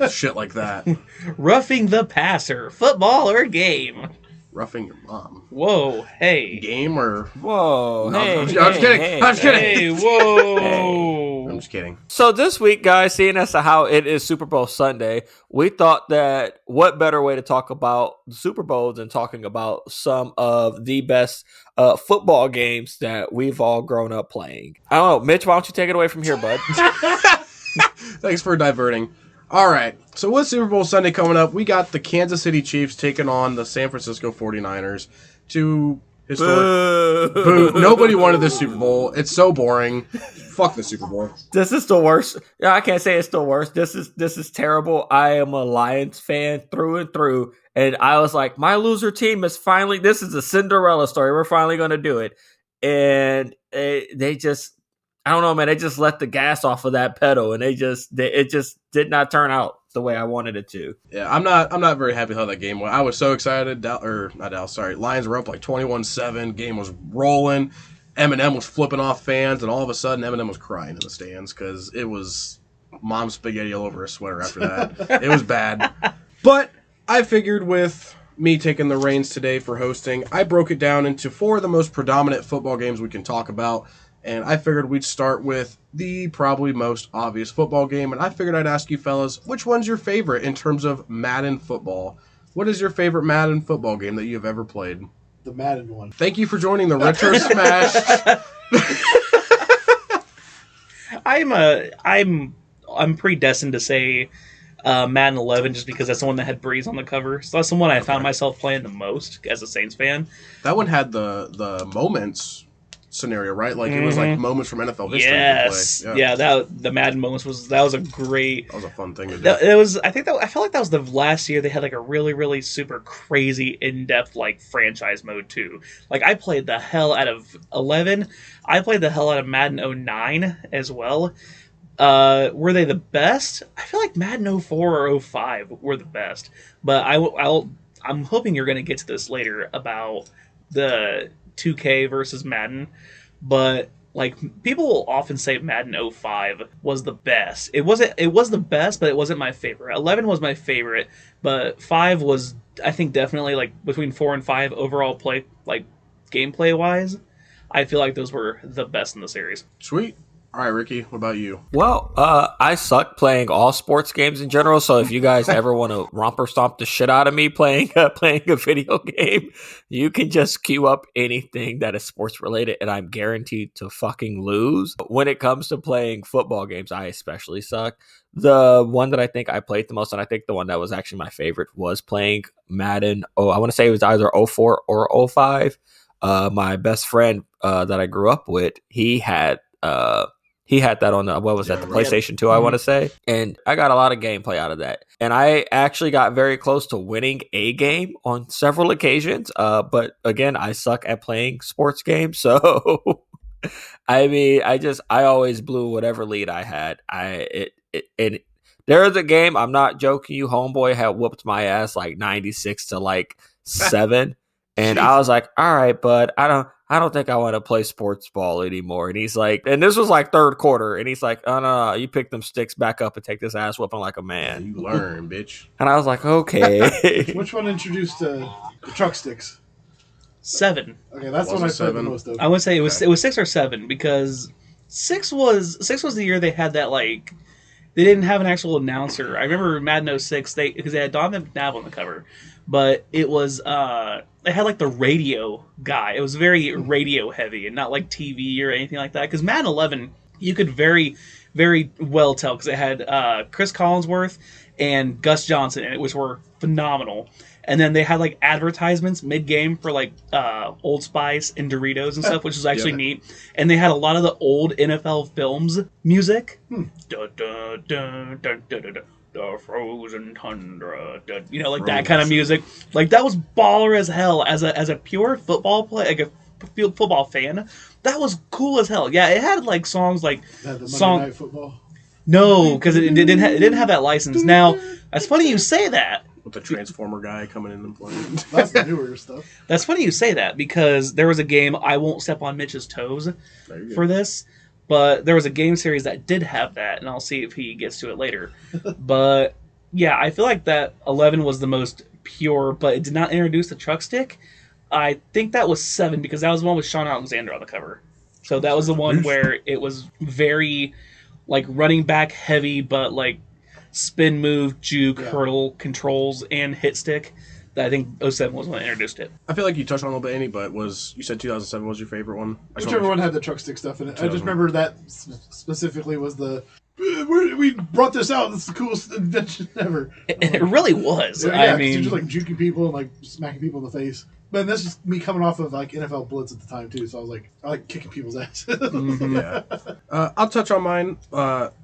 shit like that. Roughing the passer, football or game? Roughing your mom. Whoa, hey. Game or... Whoa, no, hey, I'm just kidding. I'm just kidding. Hey, whoa. I'm just kidding. So this week, guys, seeing as to how it is Super Bowl Sunday, we thought that what better way to talk about the Super Bowl than talking about some of the best football games that we've all grown up playing. I don't know. Mitch, why don't you take it away from here, bud? Thanks for diverting. All right, so with Super Bowl Sunday coming up, we got the Kansas City Chiefs taking on the San Francisco 49ers. Two historic... Boo. Nobody wanted this Super Bowl. It's so boring. Fuck the Super Bowl. This is the worst. Yeah, I can't say it's the worst. This is terrible. I am a Lions fan through and through, and I was like, my loser team is finally... This is a Cinderella story. We're finally going to do it. And they just... I don't know, man. They just let the gas off of that pedal, and it just did not turn out the way I wanted it to. Yeah, I'm not very happy how that game went. I was so excited. Lions were up like 21-7. Game was rolling. Eminem was flipping off fans, and all of a sudden Eminem was crying in the stands because it was mom spaghetti all over his sweater after that. It was bad. But I figured with me taking the reins today for hosting, I broke it down into 4 of the most predominant football games we can talk about. And I figured we'd start with the probably most obvious football game. And I figured I'd ask you fellas, which one's your favorite in terms of Madden football? What is your favorite Madden football game that you've ever played? The Madden one. Thank you for joining the Retro Smash. I'm predestined to say Madden 11 just because that's the one that had Breeze on the cover. So that's the one I found myself playing the most as a Saints fan. That one had the moments scenario, right? Like it was like moments from NFL history. Yes, to play. Yeah. The Madden moments was a great. That was a fun thing to do. I felt like that was the last year they had like a really really super crazy in depth like franchise mode too. Like I played the hell out of 11. I played the hell out of Madden 09 as well. Were they the best? I feel like Madden 04 or 05 were the best. But I'm hoping you're going to get to this later about the 2K versus Madden, but like people will often say Madden 05 was the best. It was the best, but it wasn't my favorite. 11 was my favorite, but 5 was I think definitely like between 4 and 5 overall play like gameplay wise. I feel like those were the best in the series. Sweet. All right, Ricky, what about you? Well, I suck playing all sports games in general, so if you guys ever want to romper stomp the shit out of me playing a video game, you can just queue up anything that is sports related, and I'm guaranteed to fucking lose. When it comes to playing football games, I especially suck. The one that I think I played the most, and I think the one that was actually my favorite, was playing Madden. I want to say it was either 04 or 05. My best friend that I grew up with, he had He had that on the, what was that, the PlayStation 2, I want to say. And I got a lot of gameplay out of that. And I actually got very close to winning a game on several occasions. But again, I suck at playing sports games. So, I mean, I always blew whatever lead I had. There was a game, I'm not joking you, homeboy had whooped my ass like 96 to like 7. And I was like, all right, bud, I don't think I want to play sports ball anymore. And he's like, and this was like third quarter, and he's like, oh no, you pick them sticks back up and take this ass whooping like a man. You learn, bitch. And I was like, okay. Which one introduced the truck sticks? 7. Okay, that's what I played the most of. I would say it was 6 or 7 because 6 was the year they had that like they didn't have an actual announcer. I remember Madden 06 because they had Donovan McNabb on the cover, but it was they had like the radio guy. It was very radio heavy and not like TV or anything like that. Because Madden 11, you could very, very well tell because it had Chris Collinsworth and Gus Johnson in it, which were phenomenal. And then they had like advertisements mid-game for like Old Spice and Doritos and stuff, which was actually neat. And they had a lot of the old NFL films music. Dun, dun, dun, dun, dun, dun, dun. The frozen tundra, you know, like that kind of music. Like that was baller as hell. As a pure football play, like a football fan, that was cool as hell. Yeah, it had like songs like the Monday Night Football. No, because it didn't have that license. Now, that's funny you say that. With the Transformer guy coming in and playing. That's the newer stuff. That's funny you say that because there was a game, I won't step on Mitch's toes for this, but there was a game series that did have that, and I'll see if he gets to it later. But yeah, I feel like that 11 was the most pure, but it did not introduce the truck stick. I think that was 7 because that was the one with Sean Alexander on the cover. So that was the one where it was very like running back heavy, but like spin move, juke, hurdle controls, and hit stick. That I think 07 was when I introduced it. I feel like you touched on a little bit, Annie, but you said 2007 was your favorite one? Whichever one had the truck stick stuff in it. I just remember that specifically was the, we brought this out, this is the coolest invention ever. It really was. Yeah, I mean, you're just like juking people and like smacking people in the face. But that's just me coming off of like NFL Blitz at the time too, so I was like, I like kicking people's ass. Yeah. I'll touch on mine.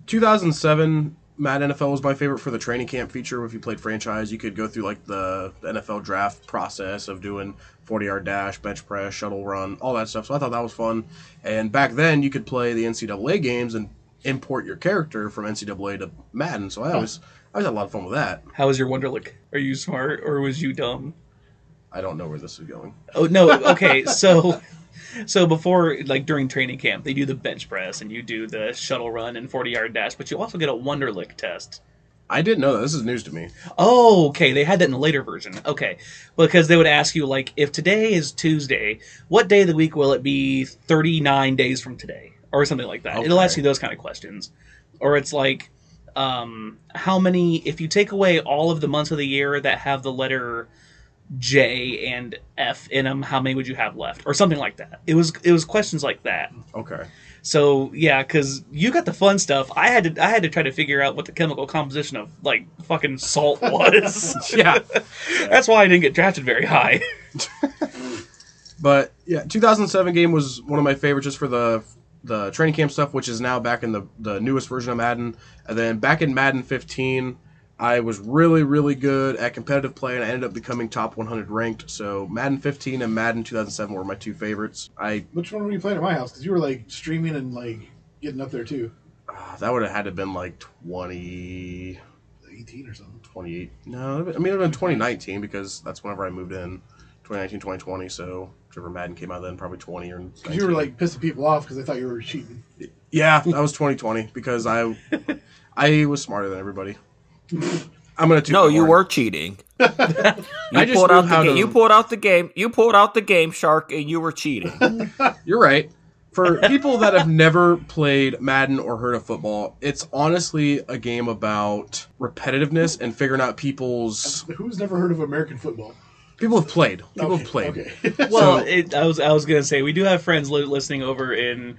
2007 Madden NFL was my favorite for the training camp feature. If you played franchise, you could go through like the NFL draft process of doing 40-yard dash, bench press, shuttle run, all that stuff. So I thought that was fun. And back then, you could play the NCAA games and import your character from NCAA to Madden. So I always had a lot of fun with that. How was your Wonderlic? Are you smart or was you dumb? I don't know where this is going. Oh no. Okay, so before, like during training camp, they do the bench press and you do the shuttle run and 40-yard dash, but you also get a Wonderlic test. I didn't know that. This is news to me. Oh, okay. They had that in the later version. Okay. Because they would ask you, like, if today is Tuesday, what day of the week will it be 39 days from today? Or something like that. Okay. It'll ask you those kind of questions. Or it's like, how many, if you take away all of the months of the year that have the letter J and F in them, how many would you have left? Or something like that. It was questions like that. Okay. So yeah, because you got the fun stuff. I had to try to figure out what the chemical composition of like fucking salt was. Yeah. That's why I didn't get drafted very high. But yeah, 2007 game was one of my favorites just for the training camp stuff, which is now back in the newest version of Madden. And then back in Madden 15, I was really, really good at competitive play, and I ended up becoming top 100 ranked. So Madden 15 and Madden 2007 were my two favorites. Which one were you playing at my house? Because you were like streaming and like getting up there too. That would have had to have been like 2018 or something. 28. No, I mean it would have been 2019 because that's whenever I moved in. 2019, 2020. So whichever Madden came out then, probably 20 or. Because you were like pissing people off because they thought you were cheating. Yeah, that was 2020 because I was smarter than everybody. I'm gonna. No, you were cheating. You pulled out the game, Shark, and you were cheating. You're right. For people that have never played Madden or heard of football, it's honestly a game about repetitiveness and figuring out people's. Who's never heard of American football? People have played. Okay. Well, I was gonna say we do have friends listening over in.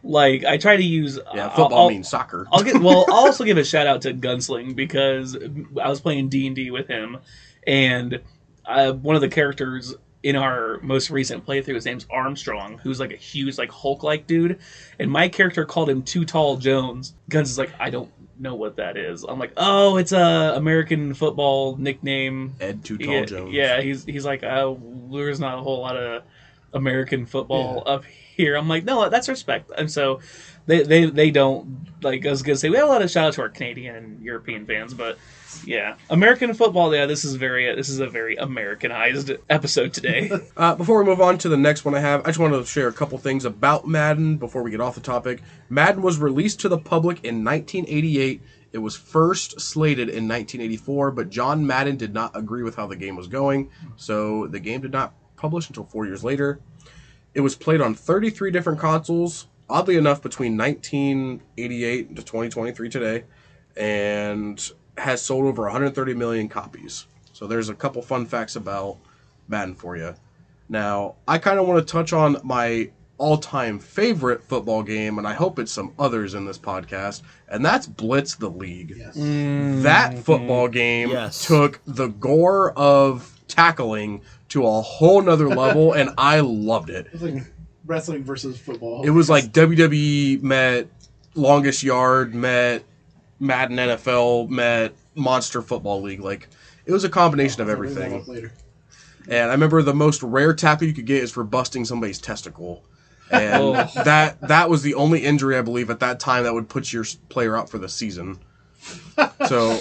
Like, I try to use... football means soccer. I'll also give a shout out to Gunsling because I was playing D&D with him, and one of the characters in our most recent playthrough, his name's Armstrong, who's like a huge, like Hulk-like dude, and my character called him Too Tall Jones. Guns is like, I don't know what that is. I'm like, oh, it's a American football nickname. Ed Too Tall Jones. Yeah, he's like, there's not a whole lot of American football up here. I'm like, no, that's respect. And so they don't, like, I was gonna say, we have a lot of shout out to our Canadian and European fans, but yeah, American football. Yeah, this is a very Americanized episode today. Before we move on to the next one I just wanted to share a couple things about Madden before we get off the topic. Madden was released to the public in 1988. It was first slated in 1984, but John Madden did not agree with how the game was going, so the game did not publish until 4 years later. It was played on 33 different consoles, oddly enough, between 1988 to 2023 today, and has sold over 130 million copies. So there's a couple fun facts about Madden for you. Now, I kind of want to touch on my all-time favorite football game, and I hope it's some others in this podcast, and that's Blitz the League. Yes. That football game took the gore of tackling to a whole nother level, and I loved it. It was like wrestling versus football. It was like WWE met Longest Yard, met Madden NFL, met Monster Football League. Like, it was a combination of everything. And I remember the most rare tackle you could get is for busting somebody's testicle. And that was the only injury, I believe, at that time that would put your player out for the season. So,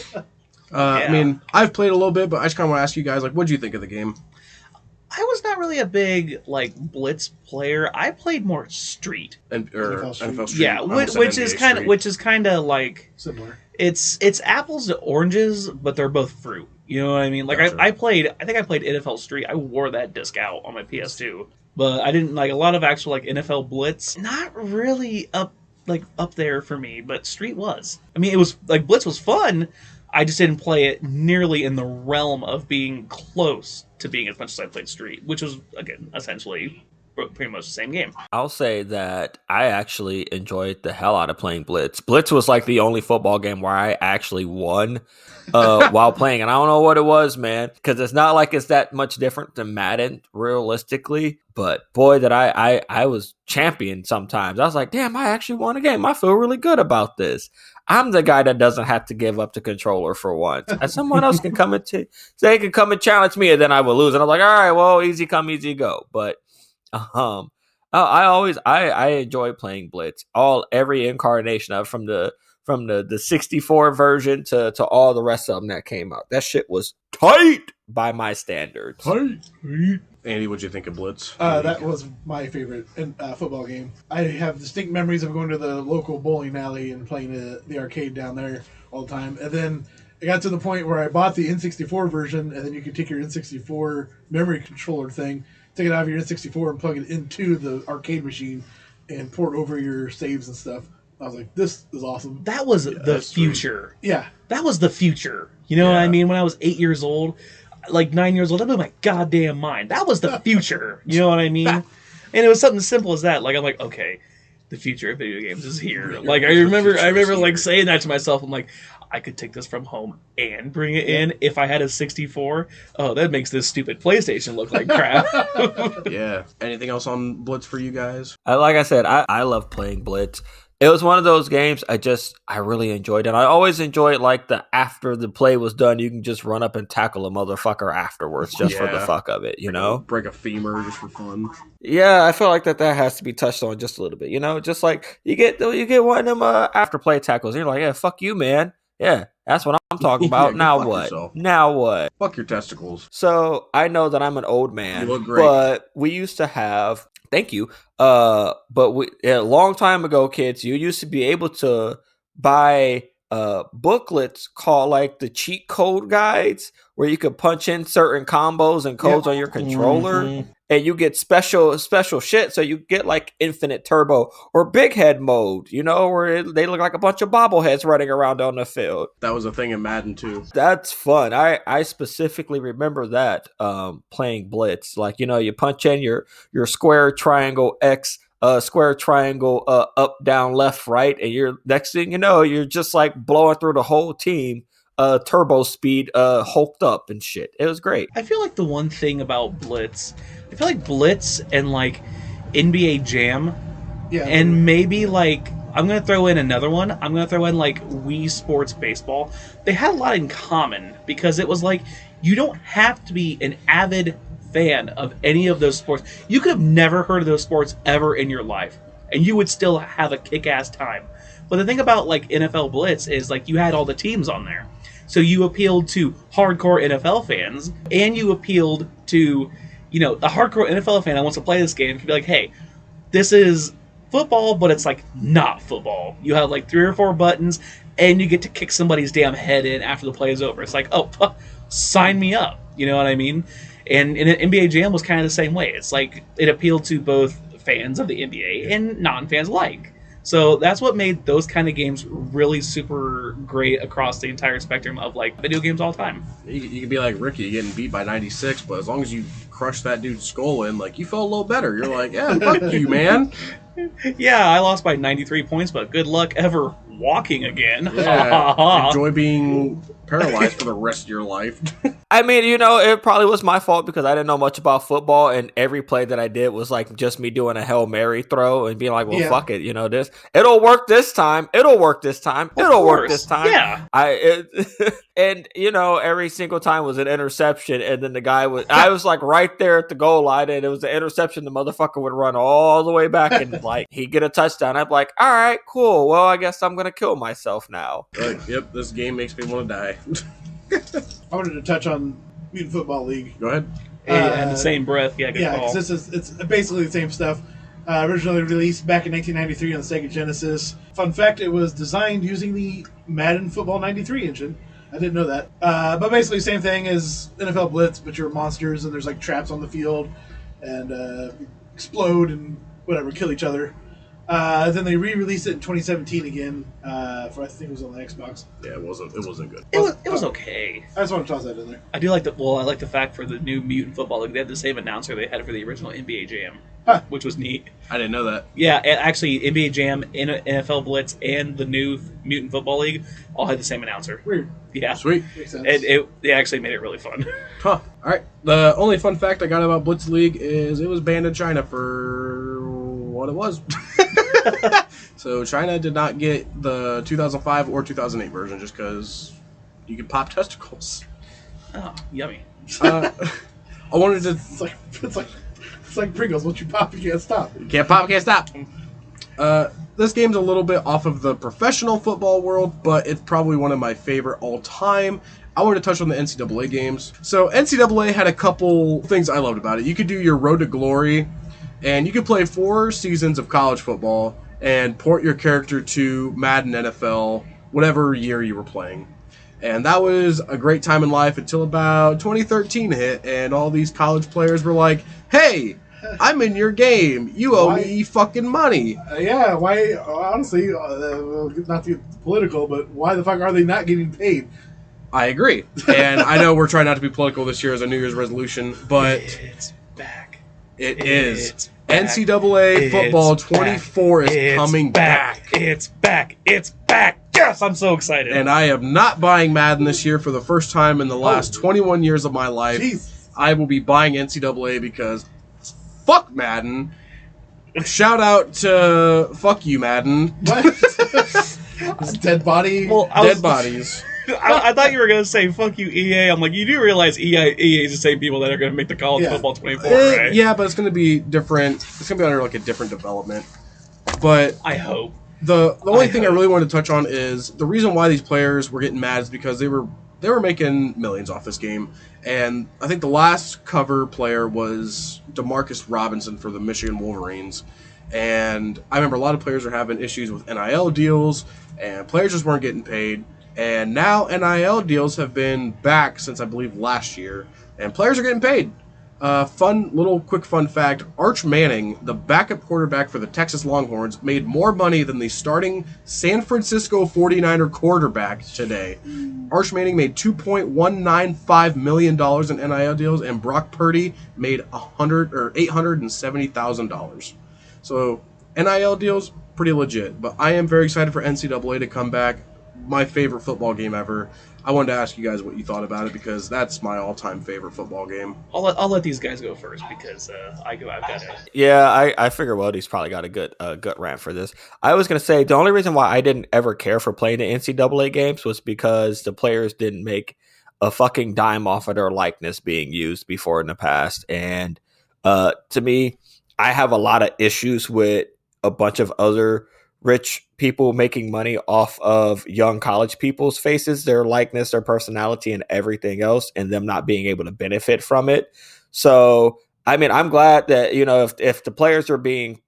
I mean, I've played a little bit, but I just kind of want to ask you guys, like, what did you think of the game? I was not really a big, like, Blitz player. I played more Street. NFL Street. Yeah, which is kind of like similar. It's apples to oranges, but they're both fruit. You know what I mean? Like, gotcha. I think I played NFL Street. I wore that disc out on my PS2, but I didn't like a lot of actual like NFL Blitz. Not really up there for me, but Street was. I mean, it was like Blitz was fun. I just didn't play it nearly in the realm of being close to being as much as I played Street, which was, again, essentially pretty much the same game. I'll say that I actually enjoyed the hell out of playing Blitz. Blitz was like the only football game where I actually won while playing. And I don't know what it was, man, because it's not like it's that much different than Madden, realistically. But boy, that I was champion sometimes. I was like, damn, I actually won a game. I feel really good about this. I'm the guy that doesn't have to give up the controller for once. And someone else can come and they can come and challenge me, and then I will lose. And I'm like, all right, well, easy come, easy go. But I enjoy playing Blitz. Every incarnation of from the 64 version to all the rest of them that came out. That shit was tight by my standards. Tight. Andy, what'd you think of Blitz? That was my favorite football game. I have distinct memories of going to the local bowling alley and playing the arcade down there all the time. And then it got to the point where I bought the N64 version, and then you could take your N64 memory controller thing, take it out of your N64 and plug it into the arcade machine and port over your saves and stuff. I was like, this is awesome. That was the future. Yeah. That was the future. You know what I mean? When I was 8 years old, like 9 years old, that blew my goddamn mind. That was the future. You know what I mean? And it was something simple as that. Like, I'm like, okay, the future of video games is here. Like, I remember like saying that to myself. I'm like, I could take this from home and bring it in if I had a 64. Oh, that makes this stupid PlayStation look like crap. Yeah. Anything else on Blitz for you guys? Like I said, I love playing Blitz. It was one of those games I really enjoyed. And I always enjoyed, like, after the play was done, you can just run up and tackle a motherfucker afterwards just for the fuck of it, you know? Break a femur just for fun. Yeah, I feel like that has to be touched on just a little bit, you know? Just like, you get one of them after play tackles, and you're like, yeah, fuck you, man. Yeah, that's what I'm talking about. Now what? Yourself. Now what? Fuck your testicles. So, I know that I'm an old man. You look great. But we used to have... Thank you. But a long time ago, kids, you used to be able to buy booklets called like the cheat code guides, where you could punch in certain combos and codes on your controller, and you get special shit. So you get like infinite turbo or big head mode, you know, where they look like a bunch of bobbleheads running around on the field. That was a thing in Madden too. That's fun. I specifically remember that playing Blitz. Like, you know, you punch in your square, triangle, X, square, triangle, up, down, left, right, and you're next thing you know, you're just like blowing through the whole team turbo speed hulked up and shit. It was great. I feel like the one thing about Blitz, I feel like Blitz and like NBA Jam, and maybe like I'm gonna throw in another one. I'm gonna throw in like Wii Sports Baseball. They had a lot in common because it was like you don't have to be an avid fan of any of those sports. You could have never heard of those sports ever in your life, and you would still have a kick-ass time. But the thing about like NFL Blitz is like you had all the teams on there. So you appealed to hardcore NFL fans, and you appealed to, you know, the hardcore NFL fan that wants to play this game can be like, hey, this is football, but it's like not football. You have like 3 or 4 buttons, and you get to kick somebody's damn head in after the play is over. It's like, oh, sign me up. You know what I mean? And NBA Jam was kind of the same way. It's like it appealed to both fans of the NBA and non-fans alike. So that's what made those kind of games really super great across the entire spectrum of like video games all the time. You could be like Ricky getting beat by 96, but as long as you crush that dude's skull in, like you felt a little better. You're like, yeah, fuck you, man. Yeah, I lost by 93 points, but good luck ever walking again. Yeah, enjoy being paralyzed for the rest of your life. I mean, you know, it probably was my fault because I didn't know much about football, and every play that I did was like just me doing a Hail Mary throw and being like, well, fuck it, you know, it'll work this time. It'll work this time. It'll work this time. Yeah. And you know, every single time was an interception, and then I was like right there at the goal line, and it was an interception. The motherfucker would run all the way back, and like he'd get a touchdown. I'd be like, all right, cool. Well, I guess I'm gonna kill myself now. Like, yep, this game makes me want to die. I wanted to touch on Mutant Football League. Go ahead. And the same breath, good call. Because it's basically the same stuff. Originally released back in 1993 on the Sega Genesis. Fun fact, it was designed using the Madden Football 93 engine. I didn't know that. But basically same thing as NFL Blitz, but you're monsters and there's like traps on the field and explode and whatever, kill each other. Then they re-released it in 2017 again. For I think it was on the Xbox. Yeah, it wasn't good. It was okay. I just want to toss that in there. I do like I like the fact for the new Mutant Football League, they had the same announcer they had for the original NBA Jam, which was neat. I didn't know that. Yeah, actually, NBA Jam, NFL Blitz, and the new Mutant Football League all had the same announcer. Weird. Yeah. Sweet. Makes sense. It actually made it really fun. Huh. All right. The only fun fact I got about Blitz League is it was banned in China for what it was. So China did not get the 2005 or 2008 version just because you could pop testicles. Oh, yummy. I wanted to. It's like Pringles. Once you pop, you can't stop. You can't pop, can't stop. This game's a little bit off of the professional football world, but it's probably one of my favorite all time. I wanted to touch on the NCAA games. So NCAA had a couple things I loved about it. You could do your Road to Glory, and you could play 4 seasons of college football and port your character to Madden NFL, whatever year you were playing. And that was a great time in life until about 2013 hit, and all these college players were like, hey, I'm in your game. You owe me fucking money. Yeah, why, honestly, not to get political, but why the fuck are they not getting paid? I agree. And I know we're trying not to be political this year as a New Year's resolution, but It's back. it is. NCAA Football 24 is coming back. It's back. It's back. Yes, I'm so excited. And I am not buying Madden this year for the first time in the last 21 years of my life. Jesus. I will be buying NCAA because fuck Madden. Shout out to fuck you, Madden. What? It's dead body. Well, Dead bodies. I thought you were going to say, fuck you, EA. I'm like, you do realize EA is the same people that are going to make the college football 24, right? Yeah, but it's going to be different. It's going to be under like a different development. But I hope. The only thing I really wanted to touch on is the reason why these players were getting mad is because they were making millions off this game. And I think the last cover player was DeMarcus Robinson for the Michigan Wolverines. And I remember a lot of players were having issues with NIL deals, and players just weren't getting paid. And now NIL deals have been back since, I believe, last year, and players are getting paid. Quick fun fact, Arch Manning, the backup quarterback for the Texas Longhorns, made more money than the starting San Francisco 49er quarterback today. Arch Manning made $2.195 million in NIL deals, and Brock Purdy made $870,000. So NIL deals, pretty legit. But I am very excited for NCAA to come back. my favorite football game ever. I wanted to ask you guys what you thought about it because that's my all-time favorite football game. I'll let these guys go first because I've got it. Yeah, I figure Weldy's probably got a good gut rant for this. I was going to say the only reason why I didn't ever care for playing the NCAA games was because the players didn't make a fucking dime off of their likeness being used before in the past. And to me, I have a lot of issues with a bunch of other rich people making money off of young college people's faces, their likeness, their personality, and everything else, and them not being able to benefit from it. So, I mean, I'm glad that, you know, if the players are being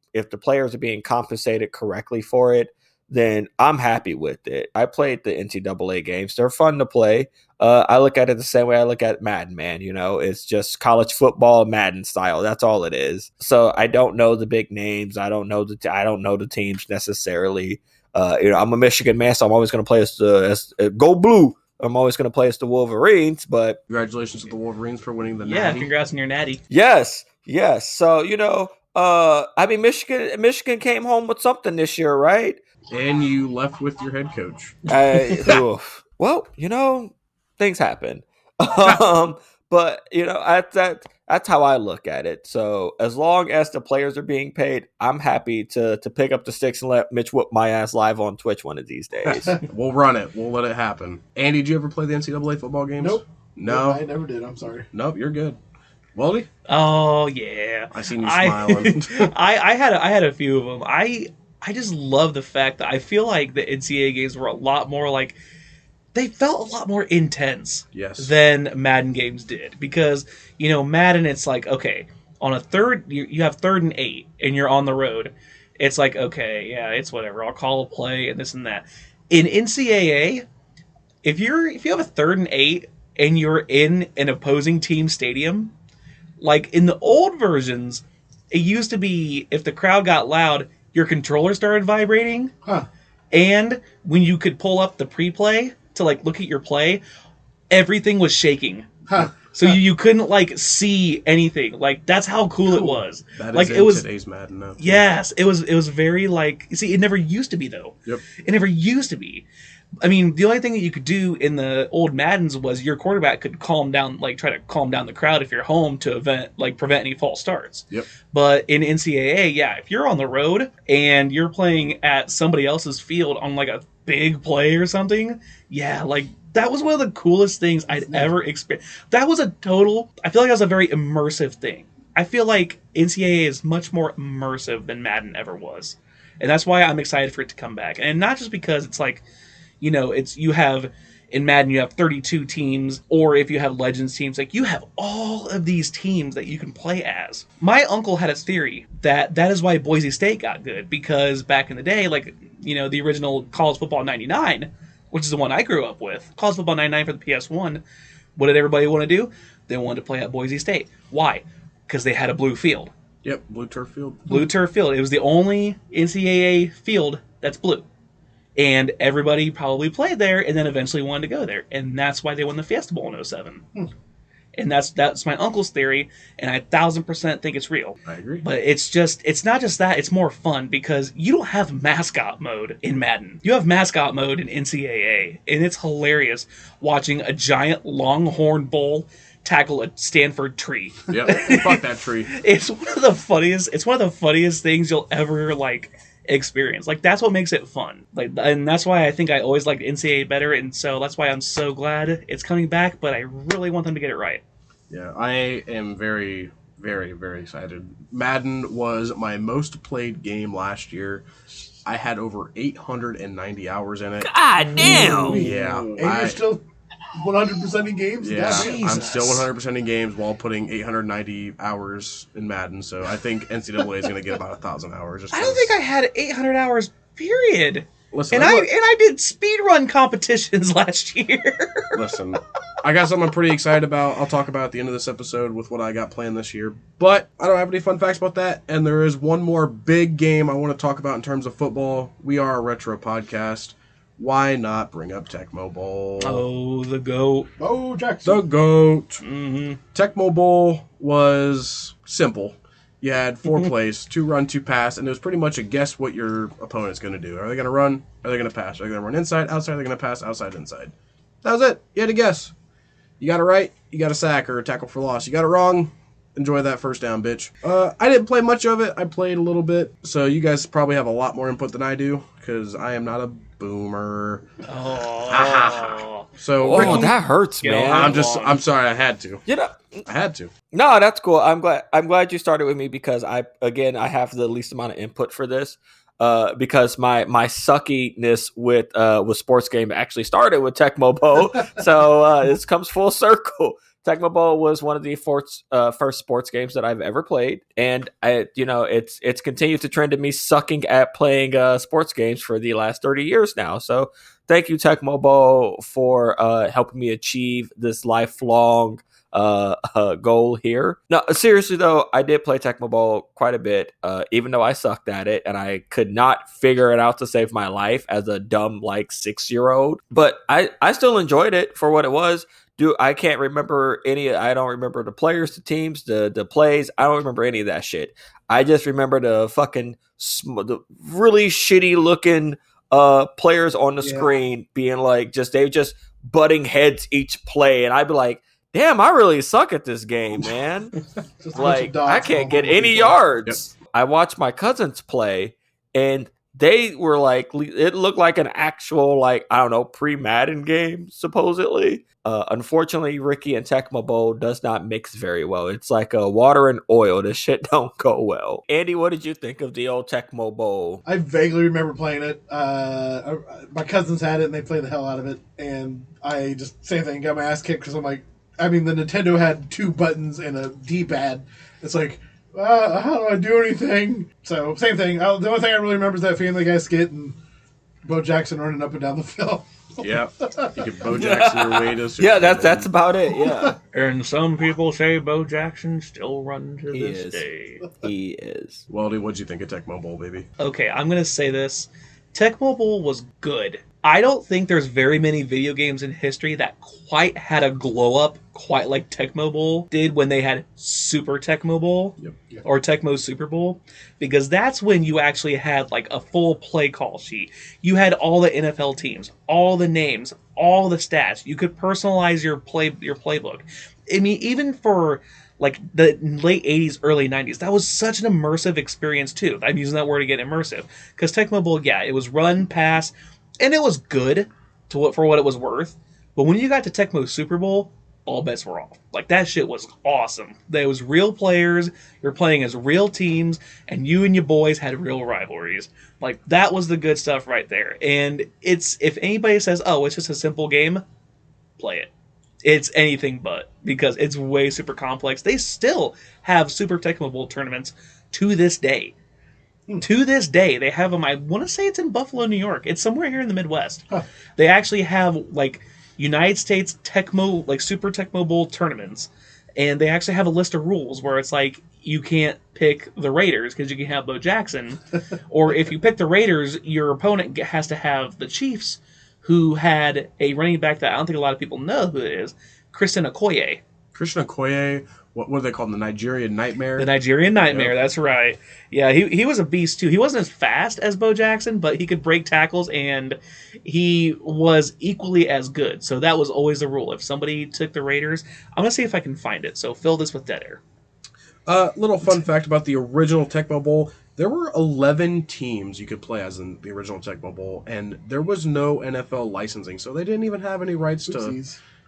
compensated correctly for it, then I'm happy with it. I played the NCAA games; they're fun to play. I look at it the same way I look at Madden, man. You know, it's just college football Madden style. That's all it is. So I don't know the big names. I don't know the teams necessarily. You know, I'm a Michigan man, so I'm always going to play as Go Blue. I'm always going to play as the Wolverines. But congratulations to the Wolverines for winning the Natty. Yeah, congrats on your Natty. Yes. So you know, I mean, Michigan came home with something this year, right? And you left with your head coach. Well, you know, things happen. But you know, that's how I look at it. So as long as the players are being paid, I'm happy to pick up the sticks and let Mitch whoop my ass live on Twitch one of these days. We'll run it. We'll let it happen. Andy, did you ever play the NCAA football games? Nope. No, I never did. I'm sorry. Nope, you're good. Weldy? Oh yeah, I seen you smiling. I had a few of them. I just love the fact that I feel like the NCAA games were a lot more like, they felt a lot more intense than Madden games did. Because, you know, Madden, it's like, okay, on a third, you have 3rd and 8, and you're on the road. It's like, okay, yeah, it's whatever. I'll call a play and this and that. In NCAA, if you have a 3rd and 8 and you're in an opposing team stadium, like in the old versions, it used to be if the crowd got loud, your controller started vibrating. And when you could pull up the pre-play to like look at your play, everything was shaking. So you couldn't like see anything. Like that's how cool it was. That like is it was today's Madden now. Yes, it was very like, see, it never used to be though. Yep. It never used to be. I mean, the only thing that you could do in the old Maddens was your quarterback could calm down, like try to calm down the crowd if you're home to prevent any false starts. Yep. But in NCAA, yeah, if you're on the road and you're playing at somebody else's field on like a big play or something, yeah, like that was one of the coolest things I'd ever experienced. That was I feel like that was a very immersive thing. I feel like NCAA is much more immersive than Madden ever was. And that's why I'm excited for it to come back. And not just because it's like, you know, in Madden you have 32 teams, or if you have Legends teams, like you have all of these teams that you can play as. My uncle had a theory that is why Boise State got good, because back in the day, like, you know, the original College Football 99, which is the one I grew up with, College Football 99 for the PS1, what did everybody want to do? They wanted to play at Boise State. Why? Because they had a blue field. Yep, blue turf field. Blue turf field. It was the only NCAA field that's blue. And everybody probably played there and then eventually wanted to go there. And that's why they won the Fiesta Bowl in 07. And that's my uncle's theory, and I 1000% think it's real. I agree. But it's not just that, it's more fun because you don't have mascot mode in Madden. You have mascot mode in NCAA, and it's hilarious watching a giant longhorn bull tackle a Stanford tree. Yep, fuck that tree. It's one of the funniest things you'll ever like experience. Like that's what makes it fun. Like, and that's why I think I always liked NCAA better, and so that's why I'm so glad it's coming back, but I really want them to get it right. Yeah, I am very, very, very excited. Madden was my most played game last year. I had over 890 hours in it. God damn! Yeah. And you're still 100% in games? Yeah, Jesus. I'm still 100% in games while putting 890 hours in Madden, so I think NCAA is going to get about 1,000 hours. I don't think I had 800 hours, period. Listen, And I did speedrun competitions last year. Listen, I got something I'm pretty excited about. I'll talk about at the end of this episode with what I got planned this year. But I don't have any fun facts about that. And there is one more big game I want to talk about in terms of football. We are a retro podcast. Why not bring up Tecmo Bowl? Oh, the GOAT. Oh, Jackson. The GOAT. Mm-hmm. Tecmo Bowl was simple. you had 4 plays, 2 run, 2 pass, and it was pretty much a guess what your opponent's going to do. Are they going to run? Are they going to pass? Are they going to run inside, outside? Are they going to pass outside, inside? That was it. You had to guess. You got it right, you got a sack or a tackle for loss. You got it wrong, enjoy that first down, bitch. I didn't play much of it. I played a little bit, so you guys probably have a lot more input than I do, because I am not a boomer. Oh. So Ricky, that hurts, man. I'm sorry, I had to. I had to. No, that's cool. I'm glad you started with me because I have the least amount of input for this. Because my suckiness with sports game actually started with Tecmo Bowl, so this comes full circle. Tecmo Bowl was one of the first sports games that I've ever played, and it's continued to trend to me sucking at playing sports games for the last 30 years now. So thank you, Tecmo Bowl, for helping me achieve this lifelong goal here. No, seriously though, I did play Tecmo Bowl quite a bit, even though I sucked at it and I could not figure it out to save my life as a dumb 6-year-old. But I still enjoyed it for what it was. I can't remember any. I don't remember the players, the teams, the plays. I don't remember any of that shit. I just remember the the really shitty looking players on the screen being they just butting heads each play, and I'd be like, damn, I really suck at this game, man. I can't get any yards. Yep. I watched my cousins play, and they were it looked like an actual, pre-Madden game, supposedly. Unfortunately, Ricky and Tecmo Bowl does not mix very well. It's like water and oil. This shit don't go well. Andy, what did you think of the old Tecmo Bowl? I vaguely remember playing it. My cousins had it, and they played the hell out of it. And I just, same thing, got my ass kicked because I'm like, the Nintendo had 2 buttons and a D-pad. It's like, how do I do anything? So, same thing. The only thing I really remember is that Family Guy skit and Bo Jackson running up and down the field. Yeah, you can Bo Jackson your way to... Yeah, that's about it, yeah. And some people say Bo Jackson still runs to this day. He is. Weldy, what'd you think of Tecmo Bowl, baby? Okay, I'm going to say this. Tecmo Bowl was good. I don't think there's very many video games in history that quite had a glow up quite like Tecmo Bowl did when they had Super Tecmo Bowl or Tecmo Super Bowl, because that's when you actually had a full play call sheet. You had all the NFL teams, all the names, all the stats. You could personalize your playbook. I mean, even for the late 80s, early 90s, that was such an immersive experience too. I'm using that word again, immersive, because Tecmo Bowl, it was run, pass, and it was good for what it was worth. But when you got to Tecmo Super Bowl, all bets were off. That shit was awesome. There was real players, you're playing as real teams, and your boys had real rivalries. That was the good stuff right there. And if anybody says, oh, it's just a simple game, play it. It's anything but, because it's way super complex. They still have Super Tecmo Bowl tournaments to this day. To this day, they have them. I want to say it's in Buffalo, New York. It's somewhere here in the Midwest. Huh. They actually have United States Tecmo, Super Tecmo Bowl tournaments, and they actually have a list of rules where it's you can't pick the Raiders because you can have Bo Jackson, or if you pick the Raiders, your opponent has to have the Chiefs, who had a running back that I don't think a lot of people know who it is, Christian Okoye. Christian Okoye. What are they called? The Nigerian Nightmare? The Nigerian Nightmare, that's right. Yeah, he was a beast, too. He wasn't as fast as Bo Jackson, but he could break tackles, and he was equally as good. So that was always the rule. If somebody took the Raiders, I'm going to see if I can find it. So fill this with dead air. Little fun fact about the original Tecmo Bowl. There were 11 teams you could play as in the original Tecmo Bowl, and there was no NFL licensing, so they didn't even have any rights to...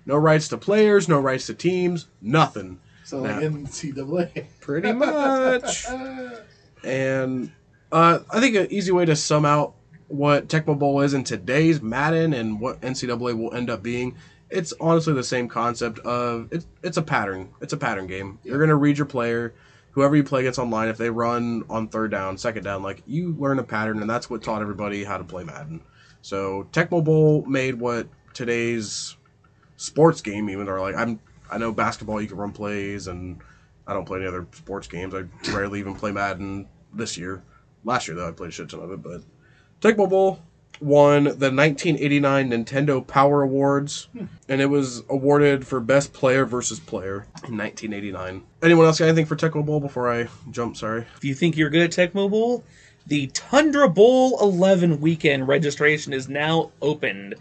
No rights to players, no rights to teams, nothing. So NCAA. Pretty much. And I think an easy way to sum out what Tecmo Bowl is in today's Madden and what NCAA will end up being, it's honestly the same concept of it's a pattern. It's a pattern game. Yeah. You're going to read your player. Whoever you play against online, if they run on third down, second down, you learn a pattern, and that's what taught everybody how to play Madden. So Tecmo Bowl made what today's sports game, even though I know basketball, you can run plays, and I don't play any other sports games. I rarely even play Madden this year. Last year, though, I played a shit ton of it. But Tecmo Bowl, won the 1989 Nintendo Power Awards, and it was awarded for Best Player versus Player in 1989. Anyone else got anything for Tecmo Bowl before I jump? Sorry. If you think you're good at Tecmo Bowl, the Tundra Bowl 11 weekend registration is now opened.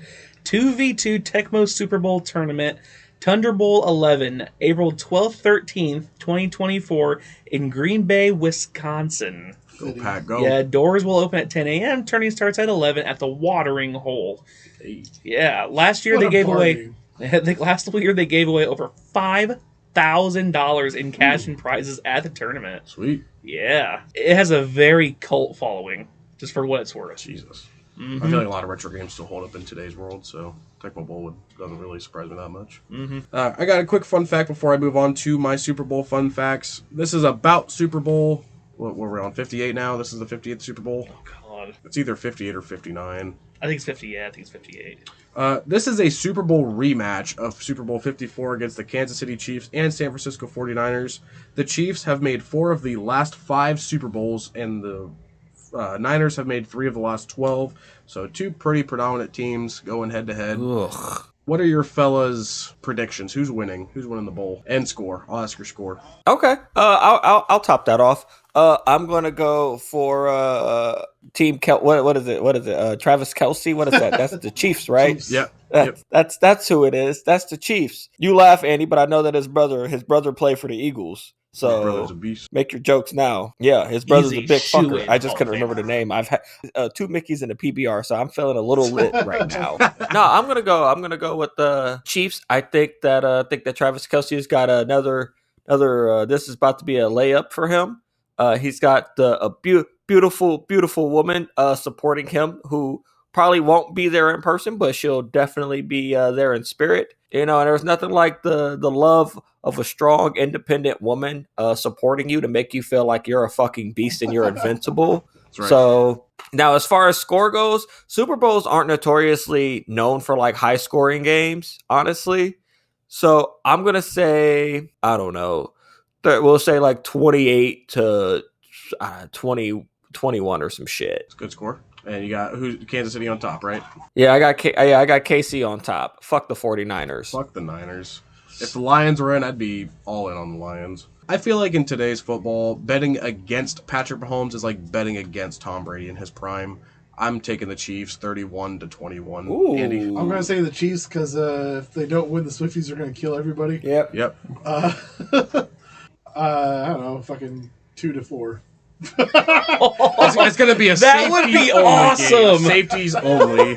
2v2 Tecmo Super Bowl Tournament, Tundra Bowl 11, April 12th, 13th, 2024, in Green Bay, Wisconsin. Go Pack, go. Yeah, doors will open at 10 a.m. Turning starts at 11 at the watering hole. Hey. Yeah, last year What they a gave party. away. Last year they gave away over $5,000 in cash and prizes at the tournament. Sweet. Yeah, it has a very cult following, just for what it's worth. Jesus. I feel like a lot of retro games still hold up in today's world, so Tecmo Bowl doesn't really surprise me that much. I got a quick fun fact before I move on to my Super Bowl fun facts. This is about Super Bowl. What we're on 58 now. This is the 58th Super Bowl. Oh God, It's either 58 or 59. I think it's 50. Yeah, I think it's 58. This is a Super Bowl rematch of Super Bowl 54 against the Kansas City Chiefs and San Francisco 49ers. The Chiefs have made 4 of the last 5 Super Bowls, and the Niners have made 3 of the last 12. So 2 pretty predominant teams going head to head. Ugh. What are your fellas' predictions? Who's winning? Who's winning the bowl? And score. I'll ask your score. Okay. I'll top that off. I'm gonna go for Team What is it? Travis Kelce. What is that? That's the Chiefs, right? Chiefs. Yep. That's who it is. That's the Chiefs. You laugh, Andy, but I know that his brother played for the Eagles. Your brother's a So beast. make your jokes now. Yeah, his brother's Easy a big shoo-in fucker. I just Hall couldn't of remember the Famer. name. I've had 2 Mickeys in the PBR, so I'm feeling a little lit right now. No, I'm gonna go with the Chiefs. I think that Travis Kelce has got another. This is about to be a layup for him. He's got a beautiful woman supporting him who probably won't be there in person, but she'll definitely be there in spirit. You know, and there's nothing like the love of a strong, independent woman supporting you to make you feel like you're a fucking beast and you're invincible. That's right. So now, as far as score goes, Super Bowls aren't notoriously known for like high scoring games, honestly. So I'm gonna say, I don't know, we'll say like 28 to 21 or some shit. It's a good score. And you got Kansas City on top, right? Yeah, I got KC on top. Fuck the 49ers. Fuck the Niners. If the Lions were in, I'd be all in on the Lions. I feel like in today's football, betting against Patrick Mahomes is like betting against Tom Brady in his prime. I'm taking the Chiefs 31-21. Ooh. Andy. I'm going to say the Chiefs because if they don't win, the Swifties are going to kill everybody. Yep. I don't know, fucking 2-4. It's going to be a That would be awesome. Safeties only.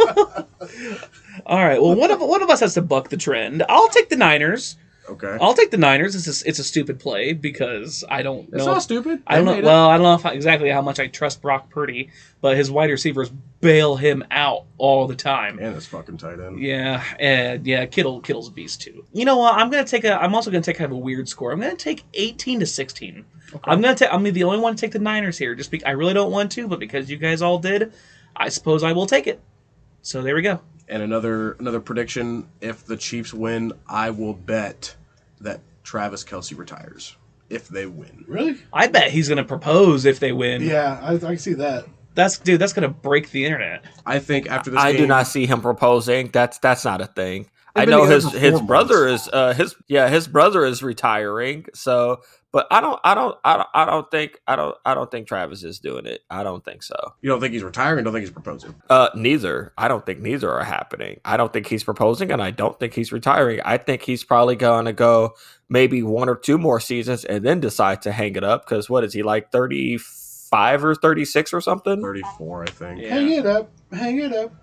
All right. Well, one of us has to buck the trend. I'll take the Niners. Okay. I'll take the Niners. It's a stupid play because I don't know. It's not stupid. I don't They know. made it. Well, I don't know exactly how much I trust Brock Purdy, but his wide receivers bail him out all the time. And it's fucking tight end. Yeah, and yeah, Kittle's a beast too. You know what? I'm also gonna take kind of a weird score. I'm gonna take 18-16. I'm the only one to take the Niners here. I really don't want to, but because you guys all did, I suppose I will take it. So there we go. And another prediction: if the Chiefs win, I will bet that Travis Kelce retires if they win. Really? I bet he's gonna propose if they win. Yeah, I can see that. That's gonna break the internet. I think after this I game, do not see him proposing. That's not a thing. They've I been know together for his 4 brother months. is his brother is retiring. So, but I don't think Travis is doing it. I don't think so. You don't think he's retiring? Don't think he's proposing? Neither. I don't think neither are happening. I don't think he's proposing, and I don't think he's retiring. I think he's probably going to go maybe 1 or 2 more seasons and then decide to hang it up. Because what is he, like 35 or 36 or something? 34, I think. Yeah. Hang it up.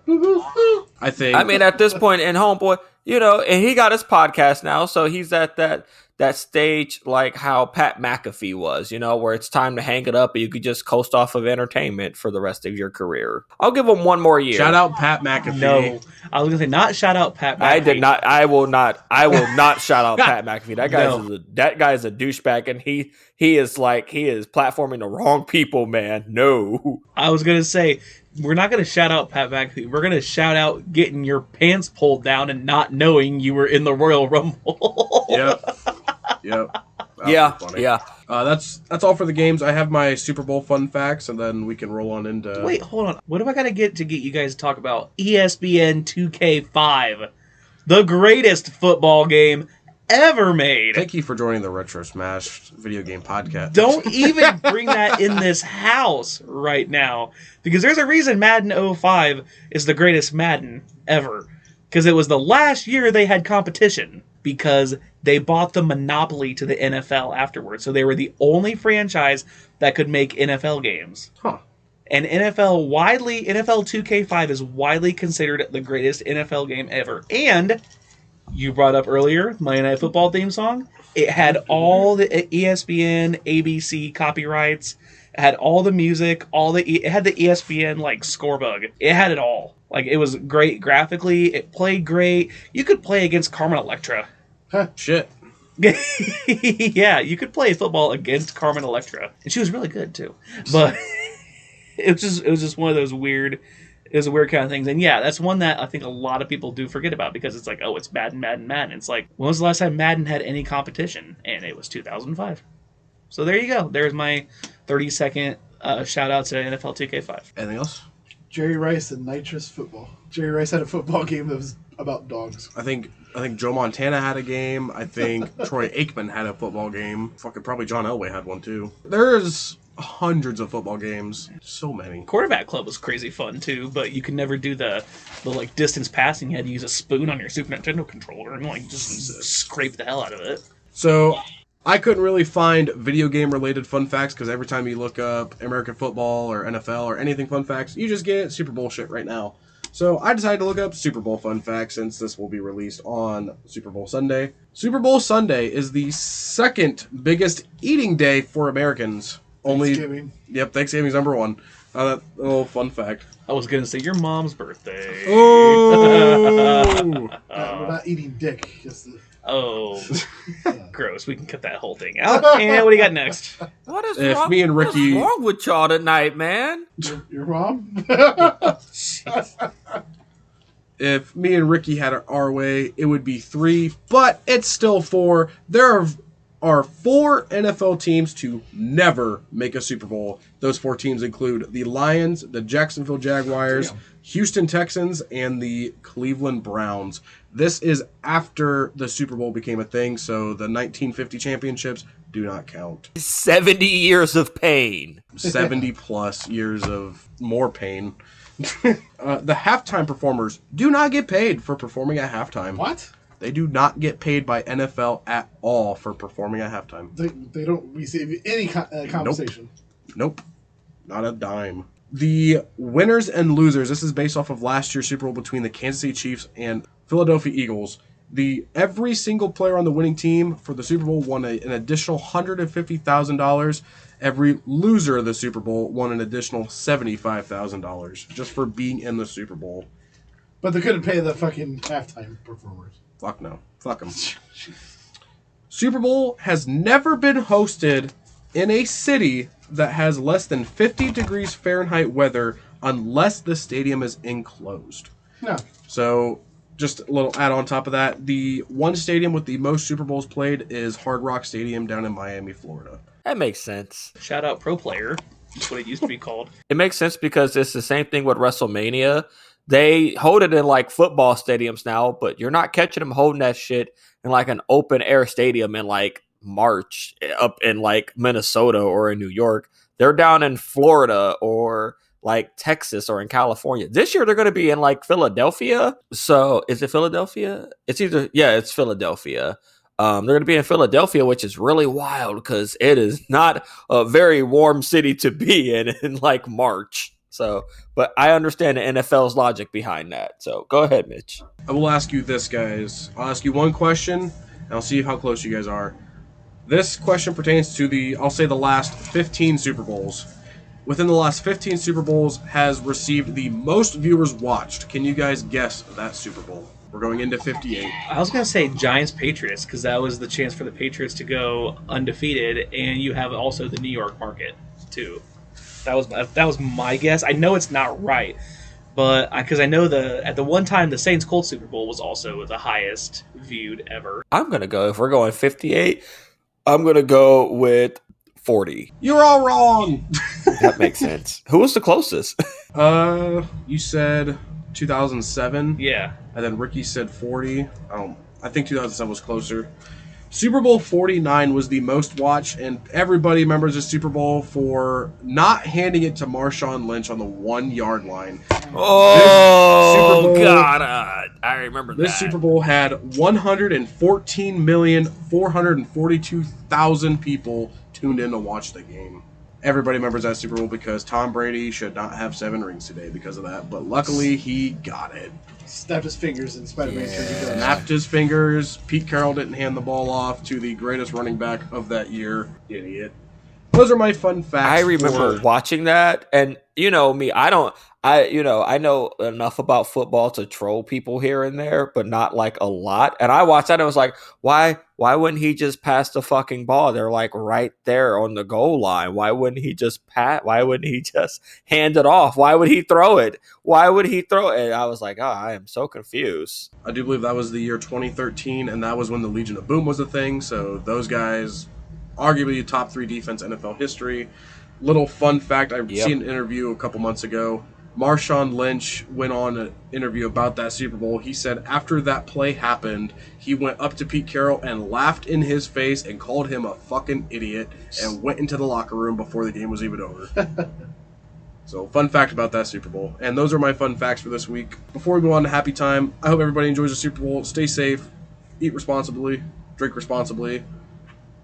Boo, boo, boo. I think. I mean, at this point in Homeboy, you know, and he got his podcast now, so he's at that stage like how Pat McAfee was, you know, where it's time to hang it up and you could just coast off of entertainment for the rest of your career. I'll give him 1 more year. shout out Pat McAfee. No, I was gonna say not shout out Pat. I did McAfee. not. I will not shout out Pat McAfee. That guy's a douchebag, and he is platforming the wrong people, man. No. I was gonna say we're not gonna shout out Pat McAfee. We're gonna shout out getting your pants pulled down and not knowing you were in the Royal Rumble. Yep. Yeah, funny. yeah. That's all for the games. I have my Super Bowl fun facts, and then we can roll on into. Wait, hold on. What do I gotta get you guys to talk about ESPN 2K5, the greatest football game ever made? Thank you for joining the Retro Smash video game podcast. Don't even bring that in this house right now, because there's a reason Madden 05 is the greatest Madden ever, because it was the last year they had competition, because they bought the monopoly to the NFL afterwards, so they were the only franchise that could make NFL games. Huh. And NFL 2K5 is widely considered the greatest NFL game ever. And you brought up earlier Monday Night Football theme song. It had all the ESPN, ABC copyrights. It had all the music. It had the ESPN like scorebug. It had it all. Like, it was great graphically. It played great. You could play against Carmen Electra. Shit. Yeah, you could play football against Carmen Electra, and she was really good too. But it was just one of those weird. It was a weird kind of things, and yeah, that's one that I think a lot of people do forget about, because it's like, oh, it's Madden, Madden, Madden. It's like, when was the last time Madden had any competition? And it was 2005. So there you go. There's my 30-second shout out to NFL 2K5. Anything else? Jerry Rice and Nitrous Football. Jerry Rice had a football game that was about dogs. I think Joe Montana had a game. I think Troy Aikman had a football game. Fucking probably John Elway had one too. There's hundreds of football games. So many. Quarterback Club was crazy fun too, but you could never do the like distance passing. You had to use a spoon on your Super Nintendo controller and like just scrape the hell out of it. So I couldn't really find video game related fun facts, because every time you look up American football or NFL or anything fun facts, you just get Super Bowl shit right now. So I decided to look up Super Bowl fun facts, since this will be released on Super Bowl Sunday. Super Bowl Sunday is the second biggest eating day for Americans. Thanksgiving. Yep, Thanksgiving's number one. That little fun fact. I was gonna say your mom's birthday. Oh! We're not eating dick. Just Oh, gross. We can cut that whole thing out. And what do you got next? What is If wrong? me and Ricky- What's wrong with y'all tonight, man? your mom? If me and Ricky had it our way, it would be 3, but it's still 4. There are 4 NFL teams to never make a Super Bowl. Those 4 teams include the Lions, the Jacksonville Jaguars, Houston Texans, and the Cleveland Browns. This is after the Super Bowl became a thing, so the 1950 championships do not count. 70 years of pain. 70 plus years of more pain. The halftime performers do not get paid for performing at halftime. What? They do not get paid by NFL at all for performing at halftime. They don't receive any compensation. Nope. Not a dime. The winners and losers, this is based off of last year's Super Bowl between the Kansas City Chiefs and Philadelphia Eagles. Every single player on the winning team for the Super Bowl won an additional $150,000. Every loser of the Super Bowl won an additional $75,000 just for being in the Super Bowl. But they couldn't pay the fucking halftime performers. Fuck no. Fuck them. Super Bowl has never been hosted in a city that has less than 50 degrees Fahrenheit weather unless the stadium is enclosed. No. So, just a little add on top of that, the one stadium with the most Super Bowls played is Hard Rock Stadium down in Miami, Florida. That makes sense. Shout out Pro Player. That's what it used to be called. It makes sense because it's the same thing with WrestleMania. They hold it in like football stadiums now, but you're not catching them holding that shit in like an open air stadium in like March up in like Minnesota or in New York. They're down in Florida or like Texas or in California. This year they're going to be in like Philadelphia. So is it Philadelphia? It's Philadelphia. They're going to be in Philadelphia, which is really wild because it is not a very warm city to be in like March. So, but I understand the NFL's logic behind that. So go ahead, Mitch. I will ask you this, guys. I'll ask you one question, and I'll see how close you guys are. This question pertains to the last 15 Super Bowls. Within the last 15 Super Bowls has received the most viewers watched. Can you guys guess that Super Bowl? We're going into 58. I was going to say Giants-Patriots because that was the chance for the Patriots to go undefeated, and you have also the New York market, too. That was my guess. I know it's not right, but because I know at the one time the Saints-Colts Super Bowl was also the highest viewed ever. I'm going to go, if we're going 58, I'm going to go with 40. You're all wrong. That makes sense. Who was the closest? You said 2007. Yeah. And then Ricky said 40. I think 2007 was closer. Super Bowl 49 was the most watched, and everybody remembers the Super Bowl for not handing it to Marshawn Lynch on the 1 yard line. Oh, God. I remember that. This Super Bowl had 114,442,000 people tuned in to watch the game. Everybody remembers that Super Bowl because Tom Brady should not have 7 rings today because of that, but luckily he got it. Snapped his fingers in Spider-Man. Snapped his fingers. Pete Carroll didn't hand the ball off to the greatest running back of that year. Idiot. Those are my fun facts. I remember watching that, and you know me, I know enough about football to troll people here and there, but not like a lot. And I watched that and I was like, why wouldn't he just pass the fucking ball? They're like right there on the goal line. Why wouldn't he just why wouldn't he just hand it off? Why would he throw it? Why would he throw it? And I was like, I am so confused. I do believe that was the year 2013, and that was when the Legion of Boom was a thing. So those guys, arguably top 3 defense NFL history. Little fun fact, I've seen an interview a couple months ago. Marshawn Lynch went on an interview about that Super Bowl. He said after that play happened, he went up to Pete Carroll and laughed in his face and called him a fucking idiot and went into the locker room before the game was even over. So, fun fact about that Super Bowl. And those are my fun facts for this week. Before we go on to Happy Time, I hope everybody enjoys the Super Bowl. Stay safe, eat responsibly, drink responsibly,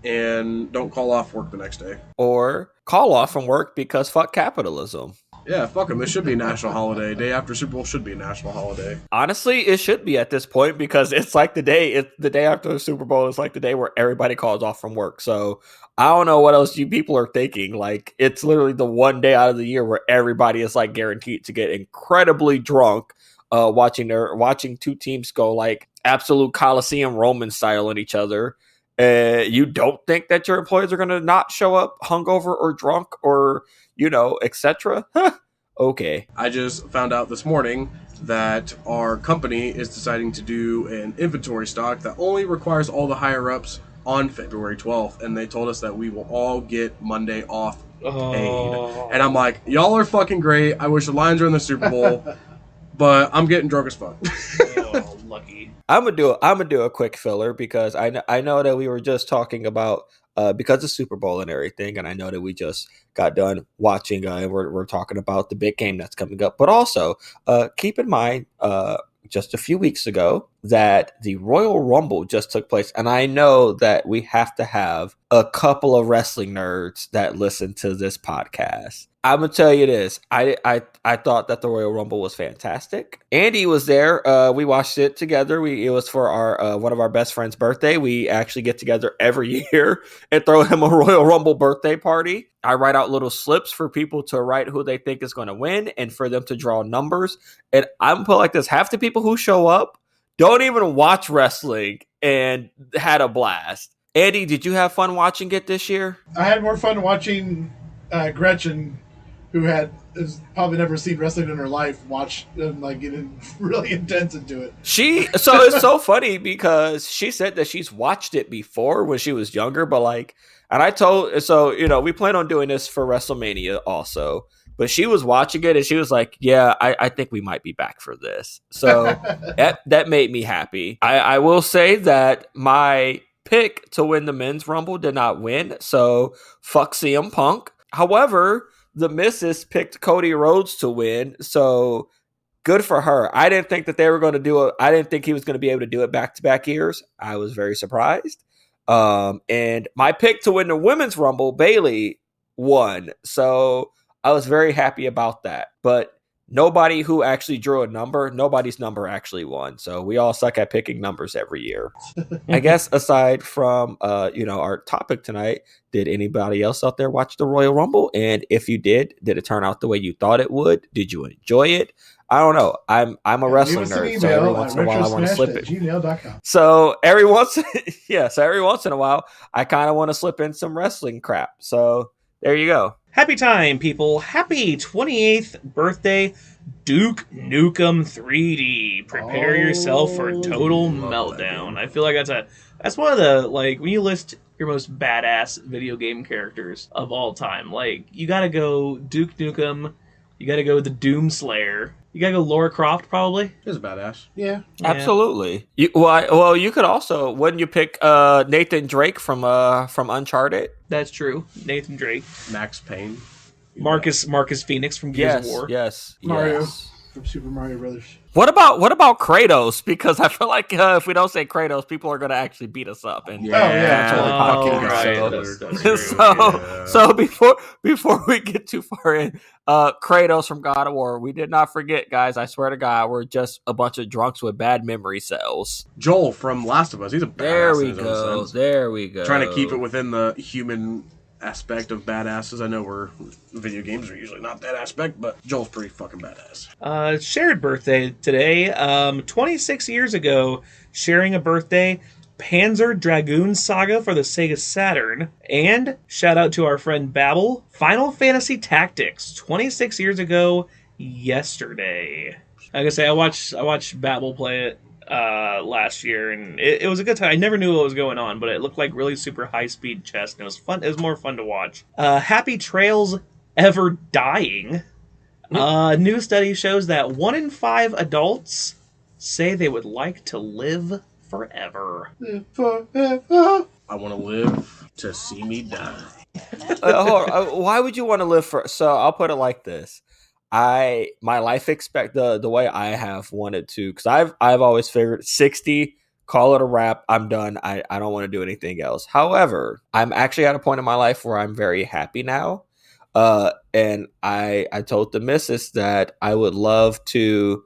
and don't call off work the next day. Or call off from work because fuck capitalism. Yeah, fuck them. This should be a national holiday. Day after Super Bowl should be a national holiday. Honestly, it should be at this point because it's like the day after the Super Bowl is like the day where everybody calls off from work. So I don't know what else you people are thinking. Like, it's literally the one day out of the year where everybody is like guaranteed to get incredibly drunk, watching 2 teams go like absolute Coliseum Roman style on each other. You don't think that your employees are going to not show up hungover or drunk or, etc.? Okay. I just found out this morning that our company is deciding to do an inventory stock that only requires all the higher-ups on February 12th, and they told us that we will all get Monday off paid. Oh. And I'm like, y'all are fucking great. I wish the Lions were in the Super Bowl, but I'm getting drunk as fuck. Oh, lucky. I'm gonna do a quick filler because I know that we were just talking about because of Super Bowl and everything, and I know that we just got done watching and we're talking about the big game that's coming up. But also keep in mind just a few weeks ago that the Royal Rumble just took place, and I know that we have to have a couple of wrestling nerds that listen to this podcast. I'm gonna tell you this. I thought that the Royal Rumble was fantastic. Andy was there. We watched it together. It was for our one of our best friends' birthday. We actually get together every year and throw him a Royal Rumble birthday party. I write out little slips for people to write who they think is going to win and for them to draw numbers. And I'm put like this: half the people who show up don't even watch wrestling and had a blast. Andy, did you have fun watching it this year? I had more fun watching Gretchen, who has probably never seen wrestling in her life, watch them like getting really intense into it. So it's so funny because she said that she's watched it before when she was younger, but like, and I told, we plan on doing this for WrestleMania also, but she was watching it and she was like, yeah, I think we might be back for this. So that made me happy. I will say that my pick to win the men's Rumble did not win. So fuck CM Punk. However, the missus picked Cody Rhodes to win, so good for her. I didn't think that they were going to do it. I didn't think he was going to be able to do it back-to-back years. I was very surprised. And my pick to win the women's Rumble, Bayley, won. So I was very happy about that. But nobody who actually drew a number, nobody's number actually won. So we all suck at picking numbers every year. I guess aside from, our topic tonight, did anybody else out there watch the Royal Rumble? And if you did it turn out the way you thought it would? Did you enjoy it? I don't know. I'm a wrestling nerd, so every once in a while I want to slip it. gmail.com. So every once in a while I kind of want to slip in some wrestling crap. So there you go. Happy time, people. Happy 28th birthday, Duke Nukem 3D. Prepare yourself for total meltdown. I feel like that's one of the, like, when you list your most badass video game characters of all time, like, you gotta go Duke Nukem, you gotta go the Doomslayer, you gotta go Lara Croft, probably. He's a badass. Yeah. Absolutely. Well, you could also, wouldn't you pick Nathan Drake from Uncharted? That's true. Nathan Drake. Max Payne. Marcus Phoenix from Gears of War. Yes. Mario from Super Mario Brothers. What about Kratos? Because I feel like if we don't say Kratos, people are going to actually beat us up. And So before we get too far in, Kratos from God of War, we did not forget, guys. I swear to God, we're just a bunch of drunks with bad memory cells. Joel from Last of Us, he's a badass. There we go. Trying to keep it within the human aspect of badasses. I know video games are usually not that aspect, but Joel's pretty fucking badass. Shared birthday today. 26 years ago, sharing a birthday, Panzer Dragoon Saga for the Sega Saturn. And shout out to our friend Babel, Final Fantasy Tactics, 26 years ago yesterday. Like I say, I watched Babel play it last year, and it was a good time. I never knew what was going on, but it looked like really super high-speed chess, and it was fun. It was more fun to watch. Happy trails ever dying. New study shows that 1 in 5 adults say they would like to live forever. Forever. I want to live to see me die. Hold on. Why would you want to live for? So I'll put it like this. My life expect the way I have wanted to, because I've always figured 60, call it a wrap, I'm done. I don't want to do anything else. However, I'm actually at a point in my life where I'm very happy now. And I told the missus that I would love to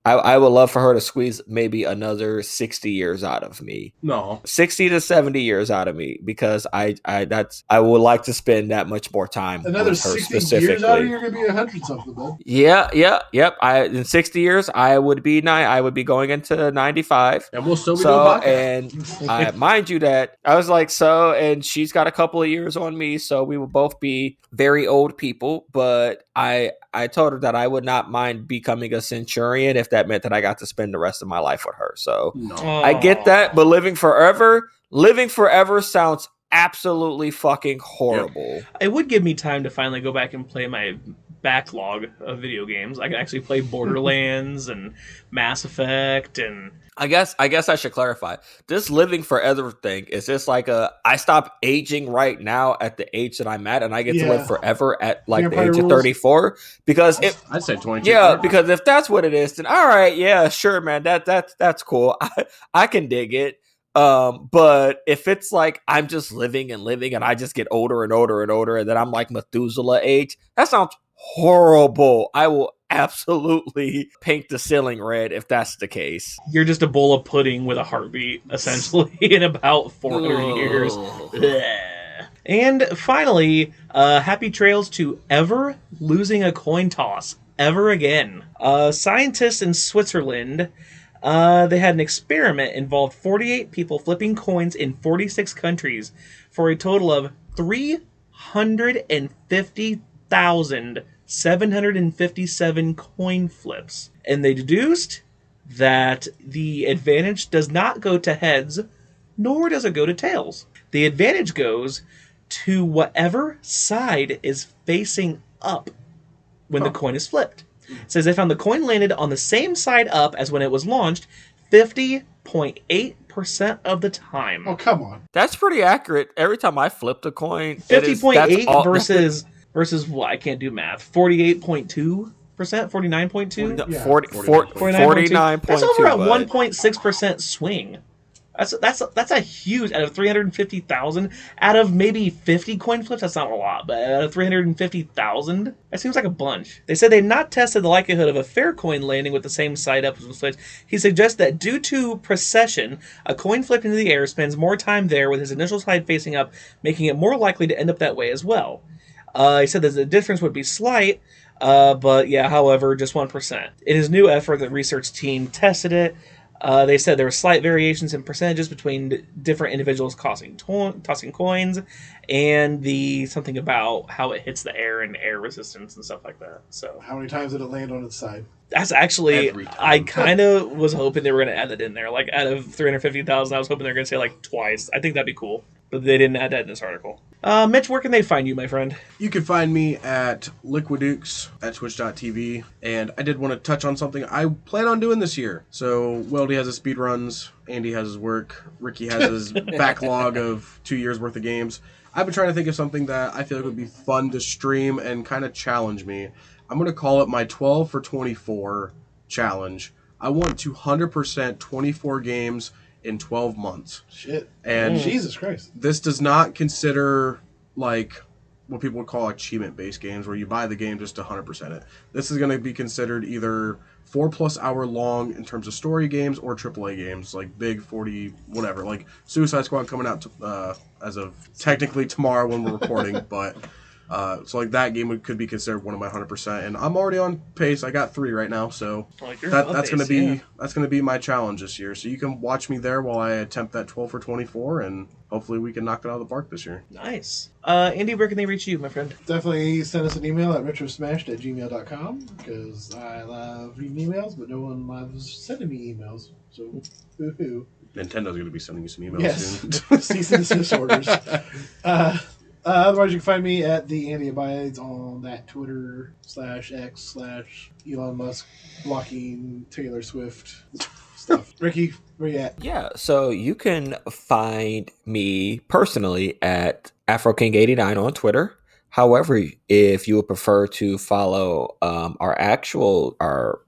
I would love for her to squeeze maybe another 60 years out of me. No. 60 to 70 years out of me, because I would like to spend that much more time another with her 60 specifically. years out of you, you're going to be 100 something, bud. Yep. In 60 years, I would be going into 95. And we'll still be doing podcast. And mind you that I was like, and she's got a couple of years on me, so we will both be very old people, but I told her that I would not mind becoming a centurion if that meant that I got to spend the rest of my life with her. So No. I get that, but living forever sounds absolutely fucking horrible. Yep. It would give me time to finally go back and play my backlog of video games. I could actually play Borderlands and Mass Effect and... I guess I should clarify. This living forever thing is just like I stop aging right now at the age that I'm at, and I get to live forever at like the age of 34. Because I'd say 22. Yeah, because if that's what it is, then all right, yeah, sure, man, that's cool. I can dig it. But if it's like I'm just living and I just get older and older and older, and then I'm like Methuselah age, that sounds horrible. I will absolutely paint the ceiling red if that's the case. You're just a bowl of pudding with a heartbeat, essentially, in about 400 years. And finally, happy trails to ever losing a coin toss ever again. Scientists in Switzerland, they had an experiment involved 48 people flipping coins in 46 countries for a total of 350,757 coin flips. And they deduced that the advantage does not go to heads, nor does it go to tails. The advantage goes to whatever side is facing up when the coin is flipped. It says they found the coin landed on the same side up as when it was launched 50.8% of the time. Oh, come on. That's pretty accurate. Every time I flipped a coin, 50.8 versus what? I can't do math. 48.2%? 49.2? No, Yeah. 49.2. That's over a 1.6% swing. That's a huge, out of 350,000, out of maybe 50 coin flips, that's not a lot, but out of 350,000, that seems like a bunch. They said they've not tested the likelihood of a fair coin landing with the same side up as was flipped. He suggests that due to precession, a coin flipped into the air spends more time there with his initial side facing up, making it more likely to end up that way as well. He said that the difference would be slight, but yeah, however, just 1%. In his new effort, the research team tested it They said there were slight variations in percentages between different individuals tossing coins, and something about how it hits the air and air resistance and stuff like that. So How many times did it land on its side? that's actually, Every time. I kind of was hoping they were going to add that in there. Like, out of 350,000, I was hoping they were going to say, like, twice. I think that'd be cool. But they didn't add that in this article. Mitch, where can they find you, my friend? You can find me at Liquidukes at twitch.tv. And I did want to touch on something I plan on doing this year. So, Weldy has his speed runs. Andy has his work. Ricky has his backlog of 2 years worth of games. I've been trying to think of something that I feel like would be fun to stream and kind of challenge me. I'm going to call it my 12 for 24 challenge. I want to 100% 24 games in 12 months. Shit. And Jesus Christ. this does not consider, like, what people would call achievement-based games, where you buy the game just to 100% it. This is going to be considered either 4+ hour long in terms of story games or AAA games, like big 40, whatever. Like Suicide Squad coming out as of technically tomorrow when we're recording, but... so like that game could be considered one of my 100%, and I'm already on pace. I got 3 right now, so that's gonna be my challenge this year. So you can watch me there while I attempt that 12 for 24, and hopefully we can knock it out of the park this year. Nice. Andy, where can they reach you, my friend? Definitely send us an email at retrosmashed@gmail.com, because I love reading emails, but no one loves sending me emails. So, boo-hoo. Nintendo's gonna be sending you some emails Yes. soon. Cease and desist orders. Otherwise, you can find me at the Andy Abides on that Twitter/X/Elon Musk blocking Taylor Swift stuff. Ricky, where you at? Yeah, so you can find me personally at AfroKing89 on Twitter. However, if you would prefer to follow our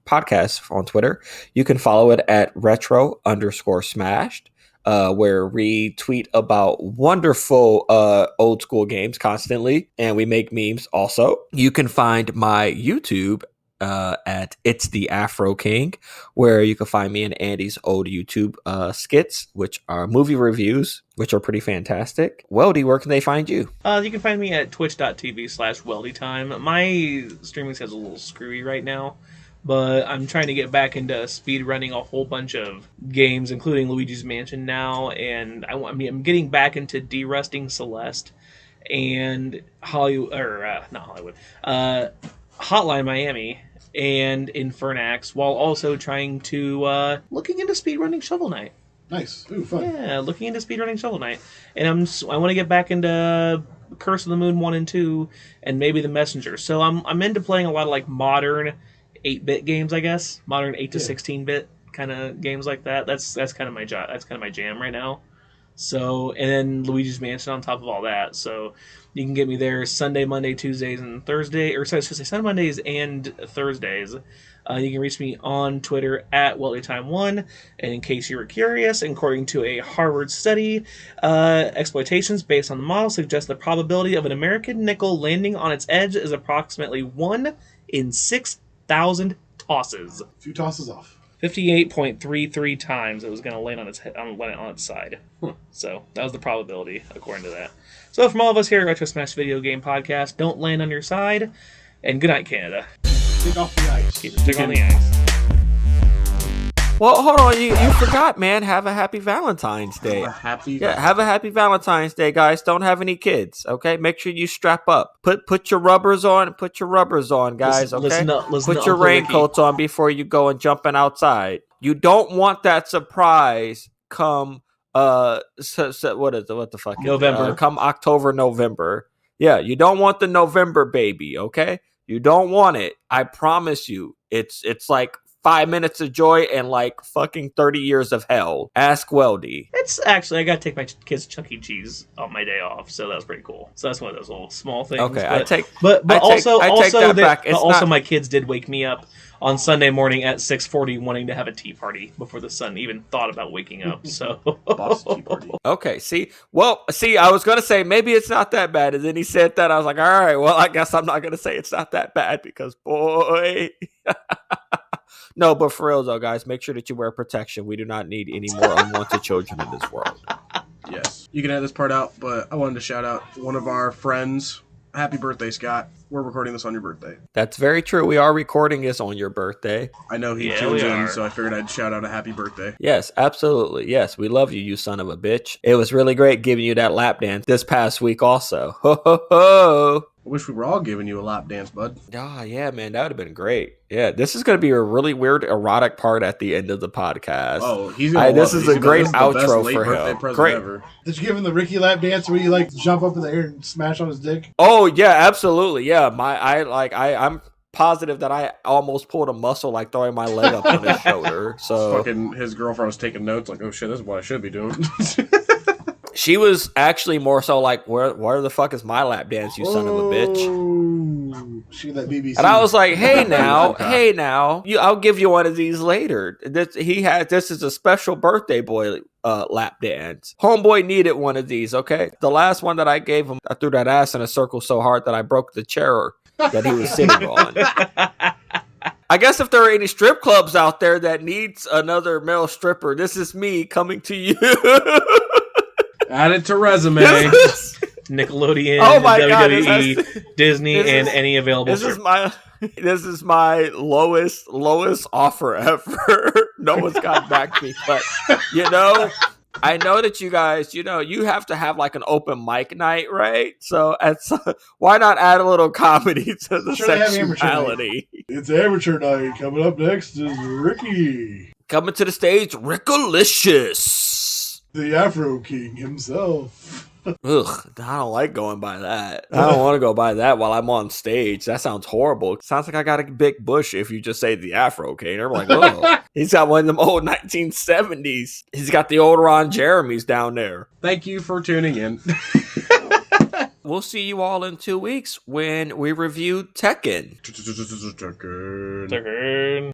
podcast on Twitter, you can follow it at retro_smashed. Where we tweet about wonderful old school games constantly, and we make memes also. You can find my YouTube at It's the Afro King, where you can find me and Andy's old YouTube skits, which are movie reviews, which are pretty fantastic. Weldy, where can they find you? You can find me at twitch.tv/weldytime. My streaming schedule is a little screwy right now, but I'm trying to get back into speedrunning a whole bunch of games, including Luigi's Mansion now, and I'm getting back into derusting Celeste and Hotline Miami and Infernax, while also trying to looking into speedrunning Shovel Knight. Nice. Ooh, fun. Yeah, looking into speedrunning Shovel Knight, and I want to get back into Curse of the Moon 1 and 2, and maybe The Messenger. So I'm into playing a lot of like modern 8-bit games, I guess. Modern 8 to 16-bit kind of games like that. That's kind of my job. That's kind of my jam right now. So, and then Luigi's Mansion on top of all that. So you can get me there Sunday, Monday, Tuesdays, and Thursday. Or sorry, I should say Sunday, Mondays, and Thursdays. You can reach me on Twitter at WeldyTime1. And in case you were curious, according to a Harvard study, exploitations based on the model suggest the probability of an American nickel landing on its edge is approximately 1 in 6,000 tosses. A few tosses off. 58.33 times it was going to land on its side. So that was the probability, according to that. So from all of us here at Retro Smash Video Game Podcast, don't land on your side, and good night, Canada. Take off the ice. Keep it on the ice. Well, hold on, you forgot, man. Have a happy Valentine's Day. Have a happy Valentine's Day, guys. Don't have any kids, okay? Make sure you strap up. Put your rubbers on. Put your rubbers on, guys. Okay. Listen put your raincoats on before you go and jumping outside. You don't want that surprise come. What is it? What the fuck? November. Come October, November. Yeah, you don't want the November baby, okay? You don't want it. I promise you. It's like 5 minutes of joy and like fucking 30 years of hell. Ask Weldy. It's actually, I got to take my kids to Chuck E. Cheese on my day off, so that was pretty cool. So that's one of those little small things. Okay, but my kids did wake me up on Sunday morning at 6:40 wanting to have a tea party before the sun even thought about waking up. So Tea party. Okay, I was going to say maybe it's not that bad. And then he said that. I was like, all right, well, I guess I'm not going to say it's not that bad because, boy. No, but for real, though, guys, make sure that you wear protection. We do not need any more unwanted children in this world. Yes. You can edit this part out, but I wanted to shout out one of our friends. Happy birthday, Scott. we're recording this on your birthday. That's very true. We are recording this on your birthday. I know he Yeah, tunes we in, are. so I figured I'd shout out a happy birthday. Yes, absolutely. Yes, we love you, you son of a bitch. It was really great giving you that lap dance this past week also. Ho, ho, ho. I wish we were all giving you a lap dance, bud. Ah, yeah, man, that would have been great. Yeah, this is going to be a really weird erotic part at the end of the podcast. Oh, he's gonna This love is it. a great This is the best outro late for birthday him. present Great. ever. Did you give him the Ricky lap dance where you like jump up in the air and smash on his dick? Oh, yeah, absolutely. Yeah, I'm positive that I almost pulled a muscle like throwing my leg up on his shoulder. So Fucking his girlfriend was taking notes like, oh shit, this is what I should be doing. she was actually more so like, where the fuck is my lap dance, you son of a bitch? Ooh, she that BBC. And I was like, hey now, I'll give you one of these later. This is a special birthday boy lap dance. Homeboy needed one of these, okay? The last one that I gave him, I threw that ass in a circle so hard that I broke the chair that he was sitting on. I guess if there are any strip clubs out there that needs another male stripper, this is me coming to you. Add it to resume. Nickelodeon, Oh my God, WWE, Disney, and any available. This is my lowest offer ever. No one's got back to me, but I know that you guys, you have to have like an open mic night, right? So why not add a little comedy to the Sure, they have amateur sexuality? It's amateur night. Coming up next is Ricky, Coming to the stage, Rickalicious. the Afro King himself. Ugh, I don't like going by that. I don't want to go by that while I'm on stage. That sounds horrible. It sounds like I got a big bush if you just say the Afro King. They're like, whoa. He's got one of them old 1970s. He's got the old Ron Jeremy's down there. Thank you for tuning in. We'll see you all in 2 weeks when we review Tekken. Turn.